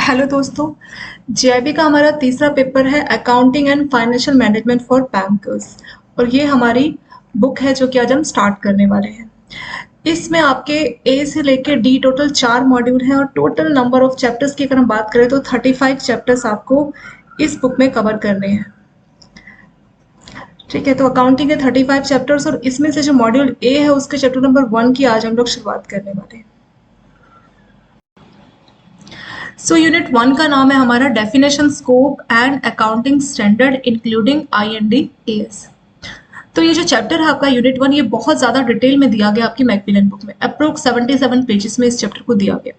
Hello दोस्तों। JIB का हमारा तीसरा पेपर है accounting and financial management for bankers और ये हमारी बुक है जो कि आज हम स्टार्ट करने वाले हैं। इसमें आपके ए से लेके डी टोटल 4 मॉड्यूल हैं और टोटल नंबर ऑफ चैप्टर्स की अगर हम बात करें तो 35 चैप्टर्स आपको इस बुक में कवर करने हैं। ठीक है, तो अकाउंटिंग के 35 चैप्टर्स और इसमें से जो मॉड्यूल ए है उसके चैप्टर नंबर 1 की आज हम लोग शुरुआत करने वाले हैं। सो यूनिट 1 का नाम है हमारा definition scope and accounting standard including IND-AS। तो ये जो चैप्टर है आपका यूनिट 1 ये बहुत ज़्यादा डिटेल में दिया गया आपकी मैकमिलन बुक में। अप्रोक्स 77 पेजेस में इस चैप्टर को दिया गया।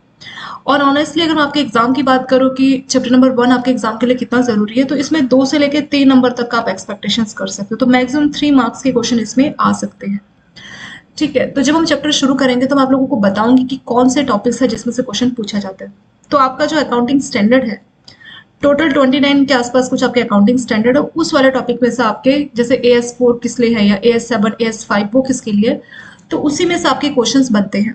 और ऑनेस्टली अगर मैं आपके एग्जाम की बात करूँ कि चैप्टर नंबर 1 आपके एग्जाम के लिए कितना ज़रूरी है, तो इसमें 2 से लेकर 3 नंबर तक का आप एक्सपेक्टेशंस कर सकते हो। तो मैक्सिमम 3 मार्क्स के क्वेश्चन इसमें आ सकते हैं। ठीक है, तो जब हम चैप्टर शुरू करेंगे तो मैं आप लोगों को बताऊंगी कि कौन से टॉपिक्स है जिसमें से क्वेश्चन पूछा जाता है। तो आपका जो अकाउंटिंग स्टैंडर्ड है टोटल 29 के आसपास कुछ आपके अकाउंटिंग स्टैंडर्ड है। उस वाले टॉपिक में से आपके जैसे AS4 किस लिए है या AS7 AS5 वो किसके लिए, तो उसी में से आपके क्वेश्चंस बनते हैं।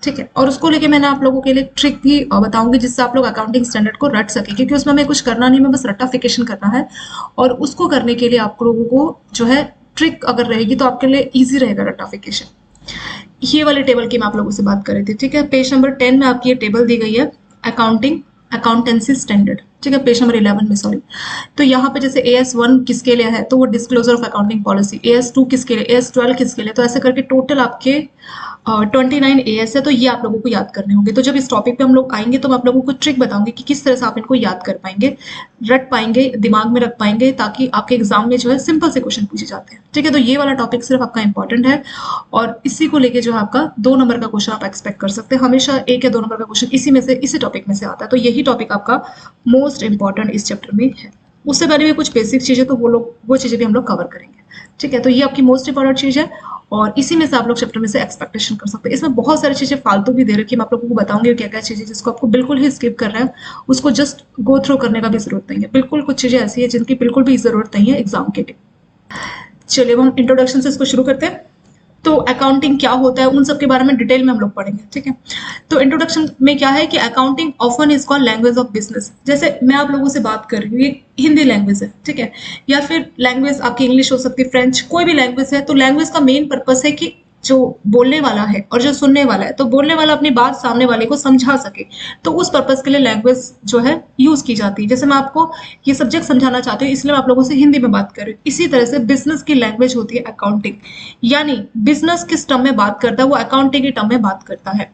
ठीक है, और उसको लेके मैंने आप लोगों के लिए ट्रिक भी बताऊंगी जिससे आप लोग अकाउंटिंग स्टैंडर्ड को रट सके, क्योंकि उसमें हमें कुछ करना नहीं, हमें बस रट्टाफिकेशन करना है। और उसको करने के लिए आप लोगों को जो है ट्रिक अगर रहेगी तो आपके लिए ईजी रहेगा रट्टाफिकेशन। ये वाले टेबल की मैं आप लोगों से बात कर रही थी। ठीक है, पेज नंबर 10 में आपकी ये टेबल दी गई है अकाउंटिंग अकाउंटेंसी स्टैंडर्ड। ठीक है, पेज नंबर 11 में सॉरी। तो यहाँ पे जैसे AS1 किसके लिए है तो वो disclosure of accounting policy, AS2 किसके लिए, AS12 किसके लिए, तो ऐसे करके टोटल आपके 29 AS है। तो ये आप लोगों को याद करने होंगे। तो जब इस टॉपिक पे हम लोग आएंगे तो मैं आप लोगों को ट्रिक बताऊंगी कि किस तरह से आप इनको याद कर पाएंगे, रट पाएंगे, दिमाग में रख पाएंगे, ताकि आपके एग्जाम में जो है सिंपल से क्वेश्चन पूछे जाते हैं। ठीक है, तो ये वाला टॉपिक सिर्फ आपका इंपॉर्टेंट है और इसी को लेके जो है आपका 2 नंबर का क्वेश्चन आप एक्सपेक्ट कर सकते हैं। हमेशा 1 या 2 नंबर का क्वेश्चन इसी में से, इसी टॉपिक में से आता है। तो यही टॉपिक आपका मोस्ट इंपॉर्टेंट इस चैप्टर में है। उससे पहले भी कुछ बेसिक चीजें तो वो चीजें भी हम लोग कवर करेंगे। ठीक है, तो ये आपकी मोस्ट इंपॉर्टेंट चीज है और इसी में से आप लोग चैप्टर में से एक्सपेक्टेशन कर सकते हैं। इसमें बहुत सारी चीजें फालतू भी दे रखी है, मैं आप लोगों को बताऊंगी क्या क्या चीजें जिसको आपको बिल्कुल ही स्किप कर रहा है, उसको जस्ट गो थ्रू करने का भी जरूरत नहीं है। बिल्कुल कुछ चीजें ऐसी है जिनकी बिल्कुल भी जरूरत नहीं है एग्जाम के लिए। चलिए अब हम इंट्रोडक्शन से इसको शुरू करते हैं। तो अकाउंटिंग क्या होता है उन सब के बारे में डिटेल में हम लोग पढ़ेंगे। ठीक है, तो इंट्रोडक्शन में क्या है कि accounting often is called language of business. जैसे मैं आप लोगों से बात कर रही हूँ, ये हिंदी लैंग्वेज है। ठीक है, या फिर लैंग्वेज आपकी इंग्लिश हो सकती है, फ्रेंच, कोई भी लैंग्वेज है। तो लैंग्वेज का मेन पर्पस है कि जो बोलने वाला है और जो सुनने वाला है, तो बोलने वाला अपनी बात सामने वाले को समझा सके, तो उस पर्पस के लिए लैंग्वेज जो है यूज की जाती है। जैसे मैं आपको ये सब्जेक्ट समझाना चाहती हूँ इसलिए मैं आप लोगों से हिंदी में बात कर रही हूँ। इसी तरह से बिजनेस की लैंग्वेज होती है अकाउंटिंग, यानी बिजनेस किस टर्म में बात करता है वो अकाउंटिंग के टर्म में बात करता है।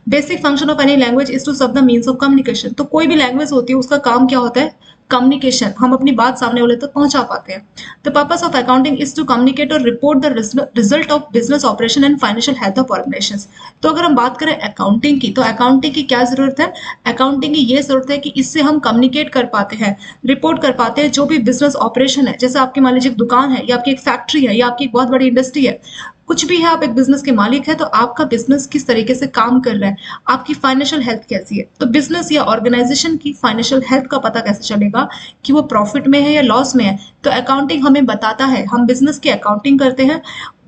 Basic function of any language is to serve the means of communication. तो कोई भी लैंग्वेज होती है उसका काम क्या होता है, कम्युनिकेशन। हम अपनी बात सामने वाले तक पहुंचा पाते हैं। The purpose of accounting is to communicate और report the result of business operation and financial health of organisations. तो अगर हम बात करें अकाउंटिंग की, तो अकाउंटिंग की क्या जरूरत है, अकाउंटिंग की ये जरूरत है कि इससे हम कम्युनिकेट कर पाते हैं, रिपोर्ट कर पाते हैं जो भी बिजनेस ऑपरेशन है। जैसे आपकी मान लीजिए एक दुकान है या आपकी एक फैक्ट्री है या आपकी एक बहुत बड़ी इंडस्ट्री है, कुछ भी है, आप एक बिजनेस के मालिक है, तो आपका बिजनेस किस तरीके से काम कर रहा है, आपकी फाइनेंशियल हेल्थ कैसी है। तो बिजनेस या ऑर्गेनाइजेशन की फाइनेंशियल हेल्थ का पता कैसे चलेगा कि वो प्रॉफिट में है या लॉस में है, तो अकाउंटिंग हमें बताता है। हम बिजनेस की अकाउंटिंग करते हैं,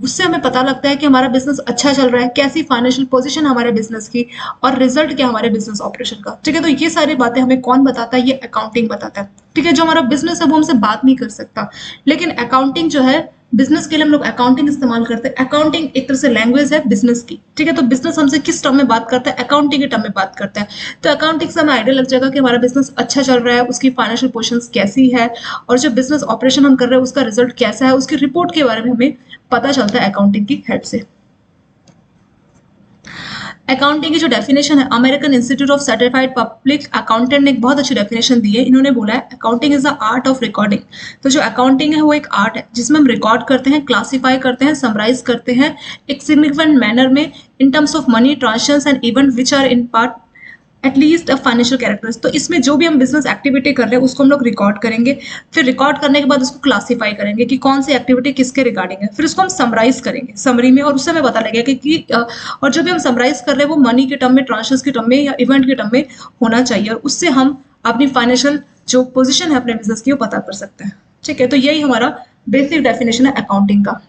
उससे हमें पता लगता है कि हमारा बिजनेस अच्छा चल रहा है, कैसी फाइनेंशियल पोजीशन हमारे बिजनेस की और रिजल्ट क्या हमारे बिजनेस ऑपरेशन का। ठीक है, तो ये सारी बातें हमें कौन बताता है, ये अकाउंटिंग बताता है। ठीक है, जो हमारा बिजनेस है वो हमसे बात नहीं कर सकता, लेकिन अकाउंटिंग जो है बिजनेस के लिए हम लोग अकाउंटिंग इस्तेमाल करते हैं। अकाउंटिंग एक तरह से लैंग्वेज है बिजनेस की। ठीक है, तो बिजनेस हमसे किस टर्म में बात करता है, अकाउंटिंग के टर्म में बात करता है। तो अकाउंटिंग से हमें आइडिया लग जाएगा कि हमारा बिजनेस अच्छा चल रहा है, उसकी फाइनेंशियल पोजीशन कैसी है और जो बिजनेस ऑपरेशन हम कर रहे हैं उसका रिजल्ट कैसा है, उसकी रिपोर्ट के बारे में हमें पता चलता है अकाउंटिंग की हेल्प से। अकाउंटिंग की जो डेफिनेशन है, American institute of certified public accountant ने एक बहुत अच्छी डेफिनेशन दी है। इन्होंने बोला है accounting is the art of recording. तो जो अकाउंटिंग है वो एक आर्ट है जिसमें हम रिकॉर्ड करते हैं, क्लासिफाई करते हैं, समराइज करते हैं एक सिग्निफिकेंट मैनर में in terms of money transactions and event which are in part at least a financial characters. तो इसमें जो भी हम बिजनेस एक्टिविटी कर रहे हैं उसको हम लोग रिकॉर्ड करेंगे, फिर रिकॉर्ड करने के बाद उसको क्लासिफाई करेंगे कि कौन सी एक्टिविटी किसके रिगार्डिंग है, फिर उसको हम समराइज करेंगे समरी में, और उससे हमें पता लगेगा कि और जो भी हम समराइज कर रहे हैं वो मनी के टर्म में, ट्रांजेक्शंस के टर्म में या इवेंट के टर्म में होना चाहिए, और उससे हम अपनी फाइनेंशियल जो पोजिशन है अपने बिजनेस की वो पता कर सकते हैं। ठीक है, तो यही हमारा बेसिक डेफिनेशन है अकाउंटिंग का।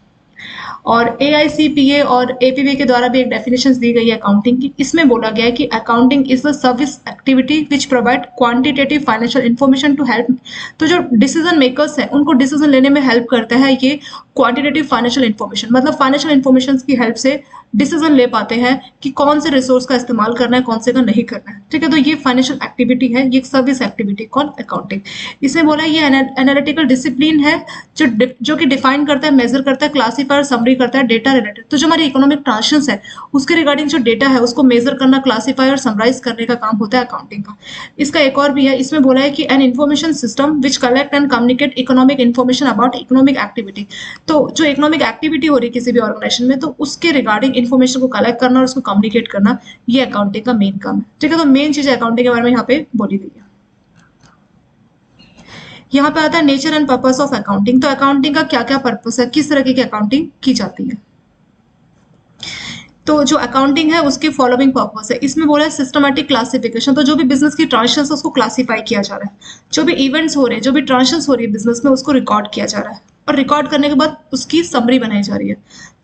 और AICPA और APB के द्वारा भी एक डेफिनेशन दी गई है अकाउंटिंग की। इसमें बोला गया है कि accounting is the service activity which provide quantitative financial information to help. तो जो डिसीजन मेकर्स है उनको डिसीजन लेने में हेल्प करता है ये क्वांटिटेटिव फाइनेंशियल इन्फॉर्मेशन, मतलब फाइनेंशियल इन्फॉर्मेशन की हेल्प से डिसीजन ले पाते हैं कि कौन से रिसोर्स का इस्तेमाल करना है, कौन से का नहीं करना है। ठीक है, तो ये फाइनेंशियल एक्टिविटी है, ये सर्विस एक्टिविटी कौन, अकाउंटिंग। इसमें बोला ये एनालिटिकल डिसिप्लिन है जो कि डिफाइन करता है, मेजर करता है, क्लासीफायर समरी करता है डेटा रिलेटेड। तो जो हमारी इकोनॉमिक ट्रांजेक्शंस है उसके रिगार्डिंग जो डेटा है उसको मेजर करना, क्लासीफाई और समराइज करने का काम होता है अकाउंटिंग का। इसका एक और भी है, इसमें बोला है कि an information system which collect and communicate economic information about economic activity. तो जो इकोनॉमिक एक्टिविटी हो रही है किसी भी ऑर्गेनाइजेशन में, तो उसके रिगार्डिंग इन्फॉर्मेशन को कलेक्ट करना और उसको कम्युनिकेट करना, ये अकाउंटिंग का मेन काम है। ठीक है, तो मेन चीज अकाउंटिंग के बारे में यहाँ पे बोली गई है। यहाँ पे आता है nature and purpose of accounting. तो अकाउंटिंग का क्या क्या पर्पस है, किस तरह की अकाउंटिंग की जाती है। तो जो अकाउंटिंग है उसके फॉलोइंग पर्पस है। इसमें बोला है सिस्टमैटिक क्लासिफिकेशन, तो जो भी बिजनेस की ट्रांजेक्शंस उसको क्लासिफाई किया जा रहा है, जो भी इवेंट्स हो रहे हैं, जो भी ट्रांजेक्शंस हो रही है बिजनेस में उसको रिकॉर्ड किया जा रहा है और रिकॉर्ड करने के बाद उसकी समरी बनाई जा रही है।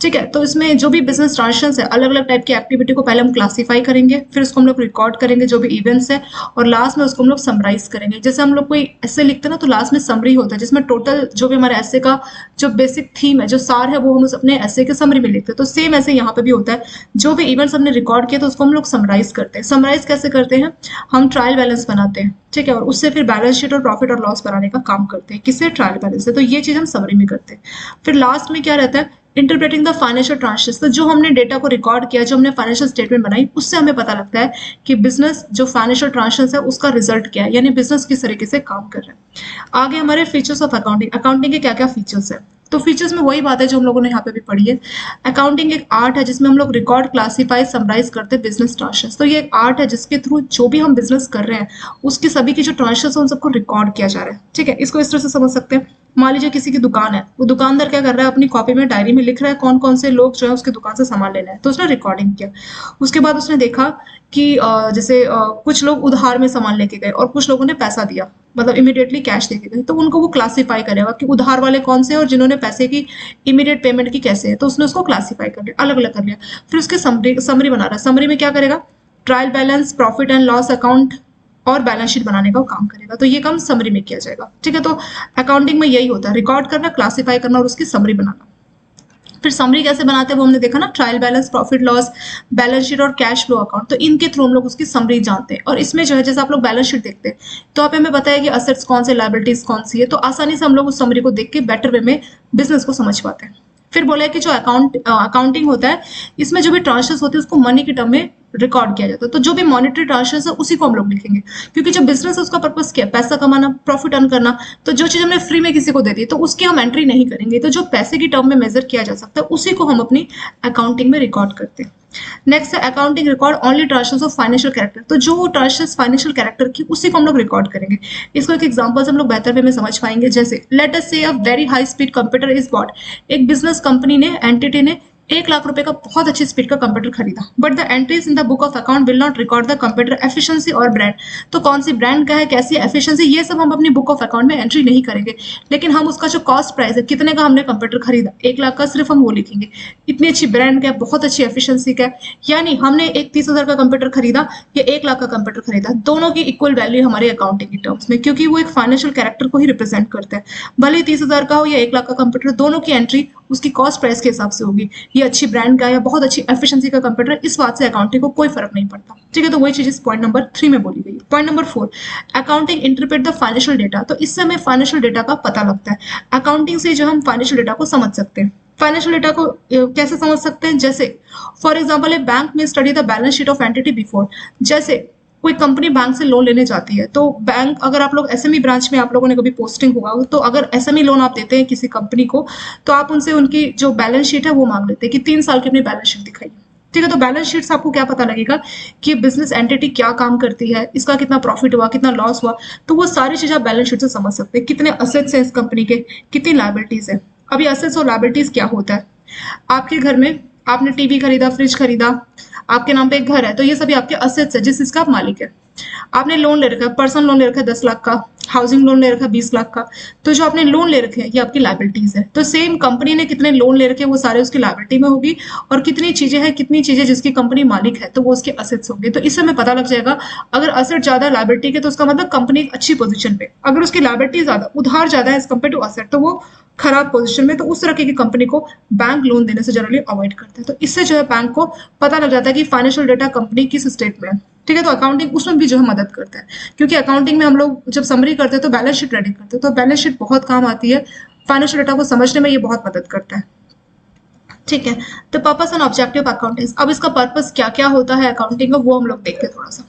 ठीक है, तो इसमें जो भी बिजनेस ट्रांजेक्शंस है, अलग अलग टाइप की एक्टिविटी को पहले हम क्लासीफाई करेंगे, फिर उसको हम लोग रिकॉर्ड करेंगे जो भी इवेंट्स है, और लास्ट में उसको हम लोग समराइज करेंगे। जैसे हम लोग कोई ऐसे लिखते हैं ना, तो लास्ट में समरी होता है जिसमें टोटल जो भी हमारे ऐसे का जो बेसिक थीम है, जो सार है, वो हम अपने ऐसे के समरी में लिखते हैं। तो सेम ऐसे यहाँ पे भी होता है, जो भी इवेंट्स हमने रिकॉर्ड किया तो उसको हम लोग समराइज करते हैं। समराइज कैसे करते हैं, हम ट्रायल बैलेंस बनाते हैं। ठीक है, और उससे फिर बैलेंस शीट और प्रॉफिट और लॉस बनाने का काम करते हैं, किससे, ट्रायल बैलेंस से। तो ये चीज हम समरी में करते हैं। फिर लास्ट में क्या रहता है, इंटरप्रेटिंग द फाइनेंशियल ट्रांजेक्शंस। तो जो हमने डेटा को रिकॉर्ड किया, जो हमने फाइनेंशियल स्टेटमेंट बनाई, उससे हमें पता लगता है कि बिजनेस जो फाइनेंशियल ट्रांजेक्शंस है उसका रिजल्ट क्या है, यानी बिजनेस किस तरीके से काम कर रहा है। आगे हमारे फीचर्स ऑफ अकाउंटिंग। अकाउंटिंग के क्या क्या फीचर्स है, तो फीचर्स में वही बात है जो हम लोगों ने यहाँ पे भी पढ़ी है। अकाउंटिंग एक आर्ट है जिसमें हम लोग रिकॉर्ड, क्लासीफाई, समराइज करते हैं बिजनेस ट्रांजेक्शंस। तो ये एक आर्ट है जिसके थ्रू जो भी हम बिजनेस कर रहे हैं उसकी सभी की जो ट्रांजेक्शंस है उन सबको रिकॉर्ड किया जा रहा है। ठीक है, इसको इस तरह से समझ सकते हैं। मान लीजिए किसी की दुकान है, वो दुकानदार क्या कर रहा है, अपनी कॉपी में, डायरी में लिख रहा है कौन कौन से लोग जो है उसकी दुकान से सामान लेना है, तो उसने रिकॉर्डिंग किया। उसके बाद उसने देखा कि जैसे कुछ लोग उधार में सामान लेके गए और कुछ लोगों ने पैसा दिया, मतलब इमीडिएटली कैश देके गए, तो उनको वो क्लासीफाई करेगा कि उधार वाले कौन से और जिन्होंने पैसे की इमीडिएट पेमेंट की कैसे है। तो उसने उसको क्लासीफाई कर लिया, अलग अलग कर लिया। फिर उसके समरी बना रहा है। समरी में क्या करेगा, trial balance, profit and loss account और बैलेंस शीट बनाने का काम करेगा। तो ये काम समरी में किया जाएगा। ठीक है, तो अकाउंटिंग में यही होता है, रिकॉर्ड करना, क्लासीफाई करना और उसकी समरी बनाना। फिर समरी कैसे बनाते हैं वो हमने देखा ना, trial balance, profit loss, balance sheet और कैश फ्लो अकाउंट। तो इनके थ्रू हम लोग उसकी समरी जानते हैं। और इसमें जो है, जैसे आप लोग बैलेंस शीट देखते हैं तो आप हमें बताया कि असेट्स कौन से, लायबिलिटीज कौन सी है, तो आसानी से हम लोग उस समरी को देख के बेटर वे में बिजनेस को समझ पाते हैं। फिर बोला है कि जो अकाउंटिंग होता है इसमें जो भी ट्रांजेक्शंस होती है उसको मनी की टर्म में रिकॉर्ड किया जाता है। तो जो भी मॉनेटरी ट्रांजेक्शंस है उसी को हम लोग लिखेंगे, क्योंकि जो बिजनेस है उसका पर्पस क्या है, पैसा कमाना, प्रॉफिट अर्न करना। तो जो चीज हमने फ्री में किसी को दे दी तो उसकी हम एंट्री नहीं करेंगे। तो जो पैसे की टर्म में मेजर किया जा सकता है उसी को हम अपनी अकाउंटिंग में रिकॉर्ड करते हैं। नेक्स्ट है accounting record only transactions of financial character. तो जो ट्रांजेक्शंस फाइनेंशियल कैरेक्टर की उसी को हम लोग रिकॉर्ड करेंगे। इसको एक एग्जांपल से हम लोग बेहतर वे में समझ पाएंगे। जैसे लेट अस से a very high speed computer is bought. एक बिजनेस कंपनी ने, एंटिटी ने 1 लाख रुपए का बहुत अच्छी स्पीड का कंप्यूटर खरीदा, but the entries in the book of account will not record the computer efficiency और ब्रांड। तो कौन सी ब्रांड का है, कैसी एफिशिएंसी, ये सब हम अपनी बुक ऑफ अकाउंट में एंट्री नहीं करेंगे, लेकिन हम उसका जो कॉस्ट प्राइस है, कितने का हमने कंप्यूटर खरीदा, 1 लाख का, सिर्फ हम वो लिखेंगे। इतनी अच्छी ब्रांड का है, बहुत अच्छी एफिशिएंसी का है, यानी हमने एक 30,000 का कंप्यूटर खरीदा या 1 लाख का कंप्यूटर खरीदा, दोनों की इक्वल वैल्यू हमारे अकाउंटिंग की टर्म्स में, क्योंकि वो एक फाइनेंशियल कैरेक्टर को ही रिप्रेजेंट करते हैं। भले 30,000 का हो या 1 लाख का कंप्यूटर, दोनों की एंट्री उसकी कॉस्ट प्राइस के हिसाब से होगी। ये अच्छी ब्रांड का या बहुत अच्छी एफिशिएंसी का कंप्यूटर, इस बात से अकाउंटिंग को कोई फर्क नहीं पड़ता। ठीक है, तो वही चीज इस पॉइंट नंबर 3 में बोली गई है। Point number 4, accounting interpret the financial data. तो इससे हमें फाइनेंशियल डेटा का पता लगता है। अकाउंटिंग से जो हम फाइनेंशियल डेटा को समझ सकते हैं। फाइनेंशियल डेटा को कैसे समझ सकते हैं, जैसे फॉर एग्जाम्पल ए बैंक में study the balance sheet of entity before. जैसे कोई कंपनी बैंक से लोन लेने जाती है, तो बैंक, अगर आप लोग एसएमई ब्रांच में आप लोगों ने कभी पोस्टिंग हुआ हो, तो अगर एसएमई लोन आप देते हैं किसी कंपनी को, तो आप उनसे उनकी जो बैलेंस शीट है वो मांग लेते हैं कि 3 साल की अपनी बैलेंस शीट दिखाइए। ठीक है, तो बैलेंस शीट से आपको क्या पता लगेगा कि बिजनेस एंटिटी क्या काम करती है, इसका कितना प्रॉफिट हुआ, कितना लॉस हुआ, तो वो सारी चीजें आप बैलेंस शीट से समझ सकते हैं। कितने असेट्स है इस कंपनी के, कितनी लायबिलिटीज है। अभी असेट्स और लायबिलिटीज क्या होता है, आपके घर में आपने टीवी खरीदा, फ्रिज खरीदा, आपके नाम पे एक घर है, तो ये सभी आपके असेट्स है जिस चीज का आप मालिक है। आपने लोन ले रखा है, पर्सनल लोन ले रखा है 10 लाख का, हाउसिंग लोन ले रखा है 20 लाख का, तो जो आपने लोन ले रखे हैं ये आपकी लायबिलिटीज है। तो सेम कंपनी ने कितने लोन ले रखे हैं वो सारे उसकी लायबिलिटी में होगी, और कितनी चीजें हैं, कितनी चीजें जिसकी कंपनी मालिक है तो वो उसके असेट्स होंगे। तो इससे हमें पता लग जाएगा अगर असेट ज्यादा लायबिलिटी के तो उसका मतलब कंपनी एक अच्छी पोजीशन पे, अगर उसकी लायबिलिटी ज्यादा, उधार ज्यादा है एज कम्पेयर टू असेट, तो वो खराब पोजीशन में। तो उस तरह की कंपनी को बैंक लोन देने से जनरली अवॉइड करते हैं। तो इससे जो है बैंक को पता लग जाता है कि फाइनेंशियल डेटा कंपनी किस स्टेट में है। ठीक है, तो अकाउंटिंग उसमें भी जो है मदद करता है, क्योंकि अकाउंटिंग में हम लोग जब समरी करते हैं तो बैलेंस शीट रेडी करते हैं, तो बैलेंस शीट बहुत काम आती है, फाइनेंशियल डेटा को समझने में ये बहुत मदद करता है। ठीक है, तो पर्पस एंड ऑब्जेक्टिव अकाउंटिंग, अब इसका पर्पस क्या क्या होता है अकाउंटिंग का वो हम लोग देखते हैं थोड़ा सा।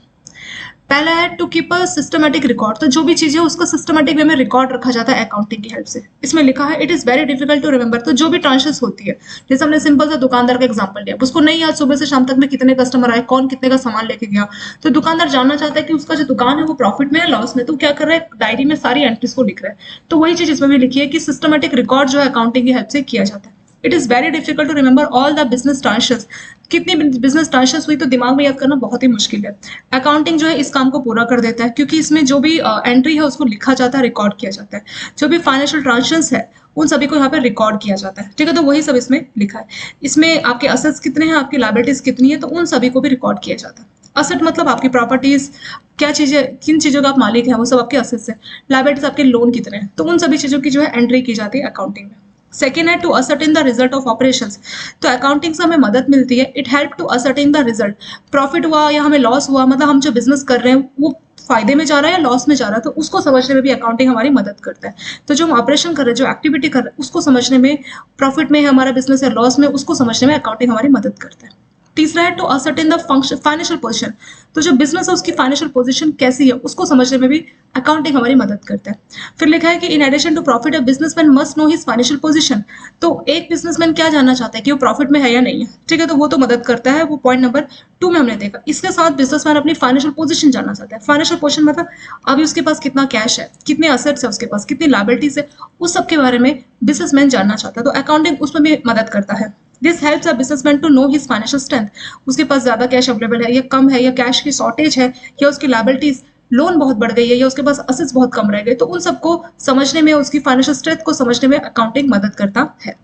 पहला है to keep a systematic record, तो जो भी चीजें उसका सिस्टमेटिक वे में रिकॉर्ड रखा जाता है अकाउंटिंग की हेल्प से। इसमें लिखा है it is very difficult to remember, तो जो भी ट्रांजेक्शंस होती है, जैसे हमने सिंपल सा दुकानदार का एग्जांपल लिया, उसको नहीं याद सुबह से शाम तक में कितने कस्टमर आए, कौन कितने का सामान लेके गया, तो दुकानदार जानना चाहता है कि उसका जो दुकान है वो प्रॉफिट में है लॉस में, तो क्या कर रहा है डायरी में सारी एंट्रीज को लिख रहा है। तो वही चीज इसमें भी लिखी है कि सिस्टमेटिक रिकॉर्ड जो है अकाउंटिंग की हेल्प से किया जाता है। It is very difficult to remember all the business transactions, कितनी बिजनेस ट्रांजेक्शंस हुई तो दिमाग में याद करना बहुत ही मुश्किल है। अकाउंटिंग जो है इस काम को पूरा कर देता है, क्योंकि इसमें जो भी एंट्री है उसको लिखा जाता है, रिकॉर्ड किया जाता है, जो भी फाइनेंशियल ट्रांजेक्शंस है उन सभी को यहाँ पे रिकॉर्ड किया जाता है। ठीक है, तो वही सब इसमें लिखा है। इसमें आपके असेट्स कितने हैं, आपकी लायबिलिटीज कितनी है, तो उन सभी को भी रिकॉर्ड किया जाता है। असेट मतलब आपकी प्रॉपर्टीज, क्या चीजें, किन चीजों का आप मालिक है वो सब आपके असेट्स है। लायबिलिटीज आपके लोन कितने हैं, तो उन सभी चीजों की जो है एंट्री की जाती है अकाउंटिंग में। सेकेंड है to ascertain the result of operations, तो अकाउंटिंग से हमें मदद मिलती है। It help to ascertain the result, profit हुआ या हमें लॉस हुआ, मतलब हम जो बिजनेस कर रहे हैं वो फायदे में जा रहा है या लॉस में जा रहा है, तो उसको समझने में भी अकाउंटिंग हमारी मदद करता है। तो जो हम ऑपरेशन कर रहे हैं, जो एक्टिविटी कर रहे हैं, उसको समझने में, प्रॉफिट में है हमारा बिजनेस या लॉस में, उसको समझने में अकाउंटिंग हमारी मदद करता है। तीसरा है to ascertain the function financial position, तो जो बिजनेस है उसकी फाइनेंशियल पोजीशन कैसी है उसको समझने में भी अकाउंटिंग हमारी मदद करता है। फिर लिखा है कि in addition to profit a businessman must know his financial position, तो एक बिजनेसमैन क्या जानना चाहता है कि वो प्रॉफिट में है या नहीं है। ठीक है, तो वो तो मदद करता है, वो पॉइंट नंबर 2 में हमने देखा। इसके साथ बिजनेसमैन अपनी फाइनेंशियल पोजीशन जानना चाहता है। फाइनेंशियल पोजीशन मतलब अभी उसके पास कितना कैश है, कितने असेट्स है उसके पास, कितनी लायबिलिटीज है, उस सब के बारे में बिजनेसमैन जानना चाहता है, तो अकाउंटिंग उसमें भी मदद करता है। This helps a businessman to know his financial strength, उसके पास ज्यादा कैश अवेलेबल है या कम है, या कैश की शॉर्टेज है, या उसकी लायबिलिटीज लोन बहुत बढ़ गई है, या उसके पास असेट्स बहुत कम रह गए, तो उन सबको समझने में, उसकी फाइनेंशियल स्ट्रेंथ को समझने में अकाउंटिंग मदद करता है।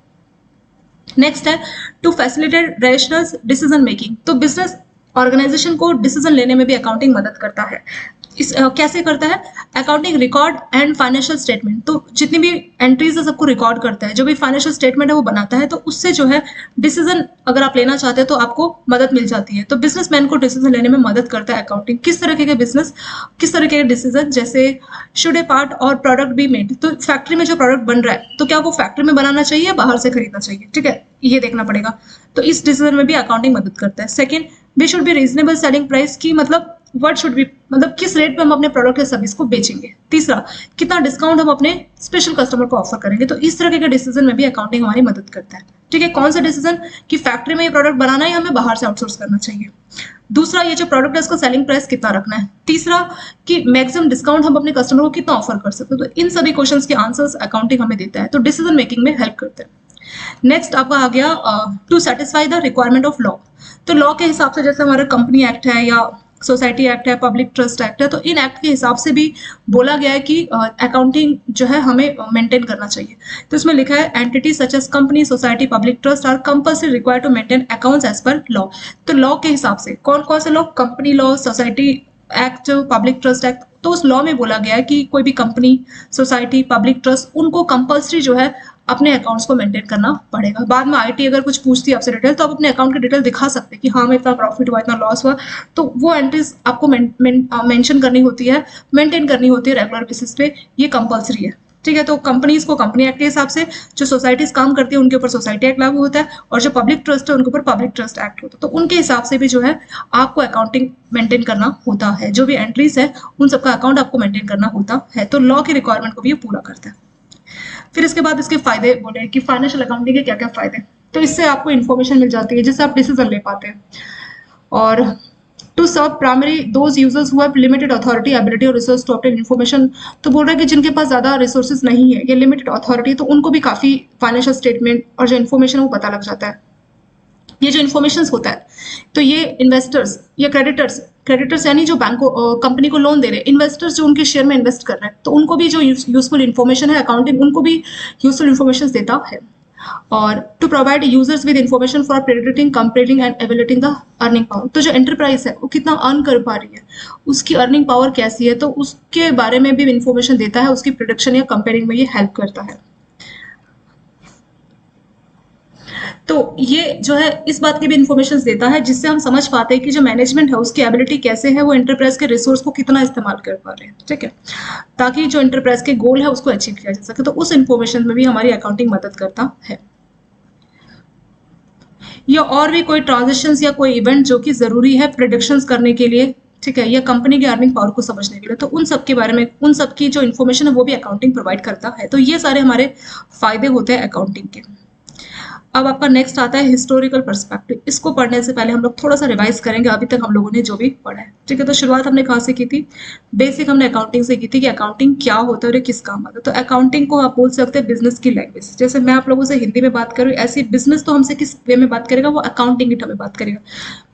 नेक्स्ट है to facilitate rational decision making, तो बिजनेस ऑर्गेनाइजेशन को डिसीजन लेने में भी अकाउंटिंग मदद करता है। इस कैसे करता है, accounting record and financial statement, तो जितनी भी एंट्रीज है सबको रिकॉर्ड करता है, जो भी फाइनेंशियल स्टेटमेंट है वो बनाता है, तो उससे जो है डिसीजन अगर आप लेना चाहते हैं तो आपको मदद मिल जाती है। तो बिजनेसमैन को डिसीजन लेने में मदद करता है अकाउंटिंग, किस तरह के बिजनेस, किस तरह के डिसीजन, जैसे शुड ए पार्ट और प्रोडक्ट बी मेड, तो फैक्ट्री में जो प्रोडक्ट बन रहा है तो क्या वो फैक्ट्री में बनाना चाहिए या बाहर से खरीदना चाहिए। ठीक है, ये देखना पड़ेगा, तो इस डिसीजन में भी अकाउंटिंग मदद करता है। Second, we should be reasonable selling price की, मतलब व्हाट शुड बी, मतलब किस रेट पे हम अपने प्रोडक्ट या सर्विस को बेचेंगे। तीसरा, कितना डिस्काउंट हम अपने स्पेशल कस्टमर को ऑफर करेंगे, तो इस तरह के डिसीजन में भी अकाउंटिंग हमारी मदद करता है। ठीक है, कौन सा डिसीजन कि फैक्ट्री में ये प्रोडक्ट बनाना है या हमें बाहर से आउटसोर्स करना चाहिए। दूसरा, ये जो प्रोडक्ट है उसका सेलिंग प्राइस कितना रखना है। तीसरा, कि मैक्सिमम डिस्काउंट हम अपने कस्टमर को कितना ऑफर कर सकते हैं। तो इन सभी क्वेश्चंस के आंसर्स अकाउंटिंग हमें देता है, तो डिसीजन मेकिंग में हेल्प करते हैं। नेक्स्ट आपका आ गया to satisfy the requirement of law, तो लॉ के हिसाब से जैसे हमारा कंपनी एक्ट है या सोसाइटी एक्ट है, पब्लिक ट्रस्ट एक्ट है, तो इन एक्ट के हिसाब से भी बोला गया है कि अकाउंटिंग जो है हमें मेंटेन करना चाहिए। तो इसमें लिखा है entity such as company, society, public trust are compulsory required to maintain accounts as per law. तो लॉ के हिसाब से कौन कौन से law, company law, society act, public trust act, तो उस लॉ में बोला गया है कि कोई भी कंपनी, सोसाइटी, पब्लिक ट्रस्ट, उनको कंपल्सरी जो है अपने अकाउंट्स को मेंटेन करना पड़ेगा। बाद में आईटी अगर कुछ पूछती है आपसे डिटेल, तो आप अपने अकाउंट की डिटेल दिखा सकते हैं कि हाँ, इतना प्रॉफिट हुआ, इतना लॉस हुआ, तो वो एंट्रीज आपको मेंशन करनी होती है, मेंटेन करनी होती है रेगुलर बेसिस पे, ये कंपल्सरी है। ठीक है, तो कंपनीज को कंपनी एक्ट के हिसाब से, जो सोसाइटीज काम करती है उनके ऊपर सोसाइटी एक्ट लागू होता है, और जो पब्लिक ट्रस्ट है उनके ऊपर पब्लिक ट्रस्ट एक्ट होता है, तो उनके हिसाब से भी जो है आपको अकाउंटिंग मेंटेन करना होता है। जो भी एंट्रीज है उन सबका अकाउंट आपको मेंटेन करना होता है, तो लॉ की रिक्वायरमेंट को भी ये पूरा करता है। फिर इसके बाद इसके फायदे बोले कि फाइनेंशियल अकाउंटिंग के क्या क्या फायदे, तो इससे आपको इन्फॉर्मेशन मिल जाती है जिससे आप डिसीजन ले पाते हैं। और to serve primary those users who have limited authority, ability और रिसोर्स टू ऑब्टेन इन्फॉर्मेशन, तो बोल रहा है कि जिनके पास ज्यादा रिसोर्सेज नहीं है या लिमिटेड अथॉरिटी, तो उनको भी काफी फाइनेंशियल स्टेटमेंट और जो इन्फॉर्मेशन है वो पता लग जाता है। ये जो इन्फॉर्मेशन होता है, तो ये इन्वेस्टर्स या क्रेडिटर्स यानी जो बैंक को कंपनी को लोन दे रहे हैं, इन्वेस्टर्स जो उनके शेयर में इन्वेस्ट कर रहे हैं, तो उनको भी जो यूजफुल इन्फॉर्मेशन है अकाउंटिंग उनको भी यूजफुल इन्फॉर्मेशन देता है। और to provide users with information for predicting, comparing and evaluating the earning power. तो जो एंटरप्राइज है वो कितना अर्न कर पा रही है, उसकी अर्निंग पावर कैसी है, तो उसके बारे में भी इन्फॉर्मेशन देता है, उसकी प्रोडक्शन या कंपेयरिंग में ये हेल्प करता है। तो ये जो है इस बात की भी इन्फॉर्मेशन देता है जिससे हम समझ पाते हैं कि जो मैनेजमेंट है उसकी एबिलिटी कैसे है, वो एंटरप्राइज के रिसोर्स को कितना इस्तेमाल कर पा रहे हैं, ठीक है, ताकि जो एंटरप्राइज के गोल है उसको अचीव किया जा सके। तो उस इन्फॉर्मेशन में भी हमारी अकाउंटिंग मदद करता है। या और भी कोई ट्रांजेक्शंस या कोई इवेंट जो कि जरूरी है प्रिडिक्शंस करने के लिए, ठीक है, या कंपनी की अर्निंग पावर को समझने के लिए, तो उन सब के बारे में, उन सब की जो इन्फॉर्मेशन है वो भी अकाउंटिंग प्रोवाइड करता है। तो ये सारे हमारे फायदे होते हैं अकाउंटिंग के। अब आपका नेक्स्ट आता है हिस्टोरिकल पर्सपेक्टिव। इसको पढ़ने से पहले हम लोग थोड़ा सा रिवाइज करेंगे अभी तक हम लोगों ने जो भी पढ़ा है, ठीक है। तो शुरुआत हमने कहाँ से की थी, बेसिक हमने अकाउंटिंग से की थी कि अकाउंटिंग क्या होता है और ये किस काम आता है। तो अकाउंटिंग को आप बोल सकते हैं बिजनेस की लैंग्वेज। जैसे मैं आप लोगों से हिंदी में बात करूँ, ऐसी बिजनेस तो हमसे किस वे में बात करेगा, वो अकाउंटिंग की में बात करेगा।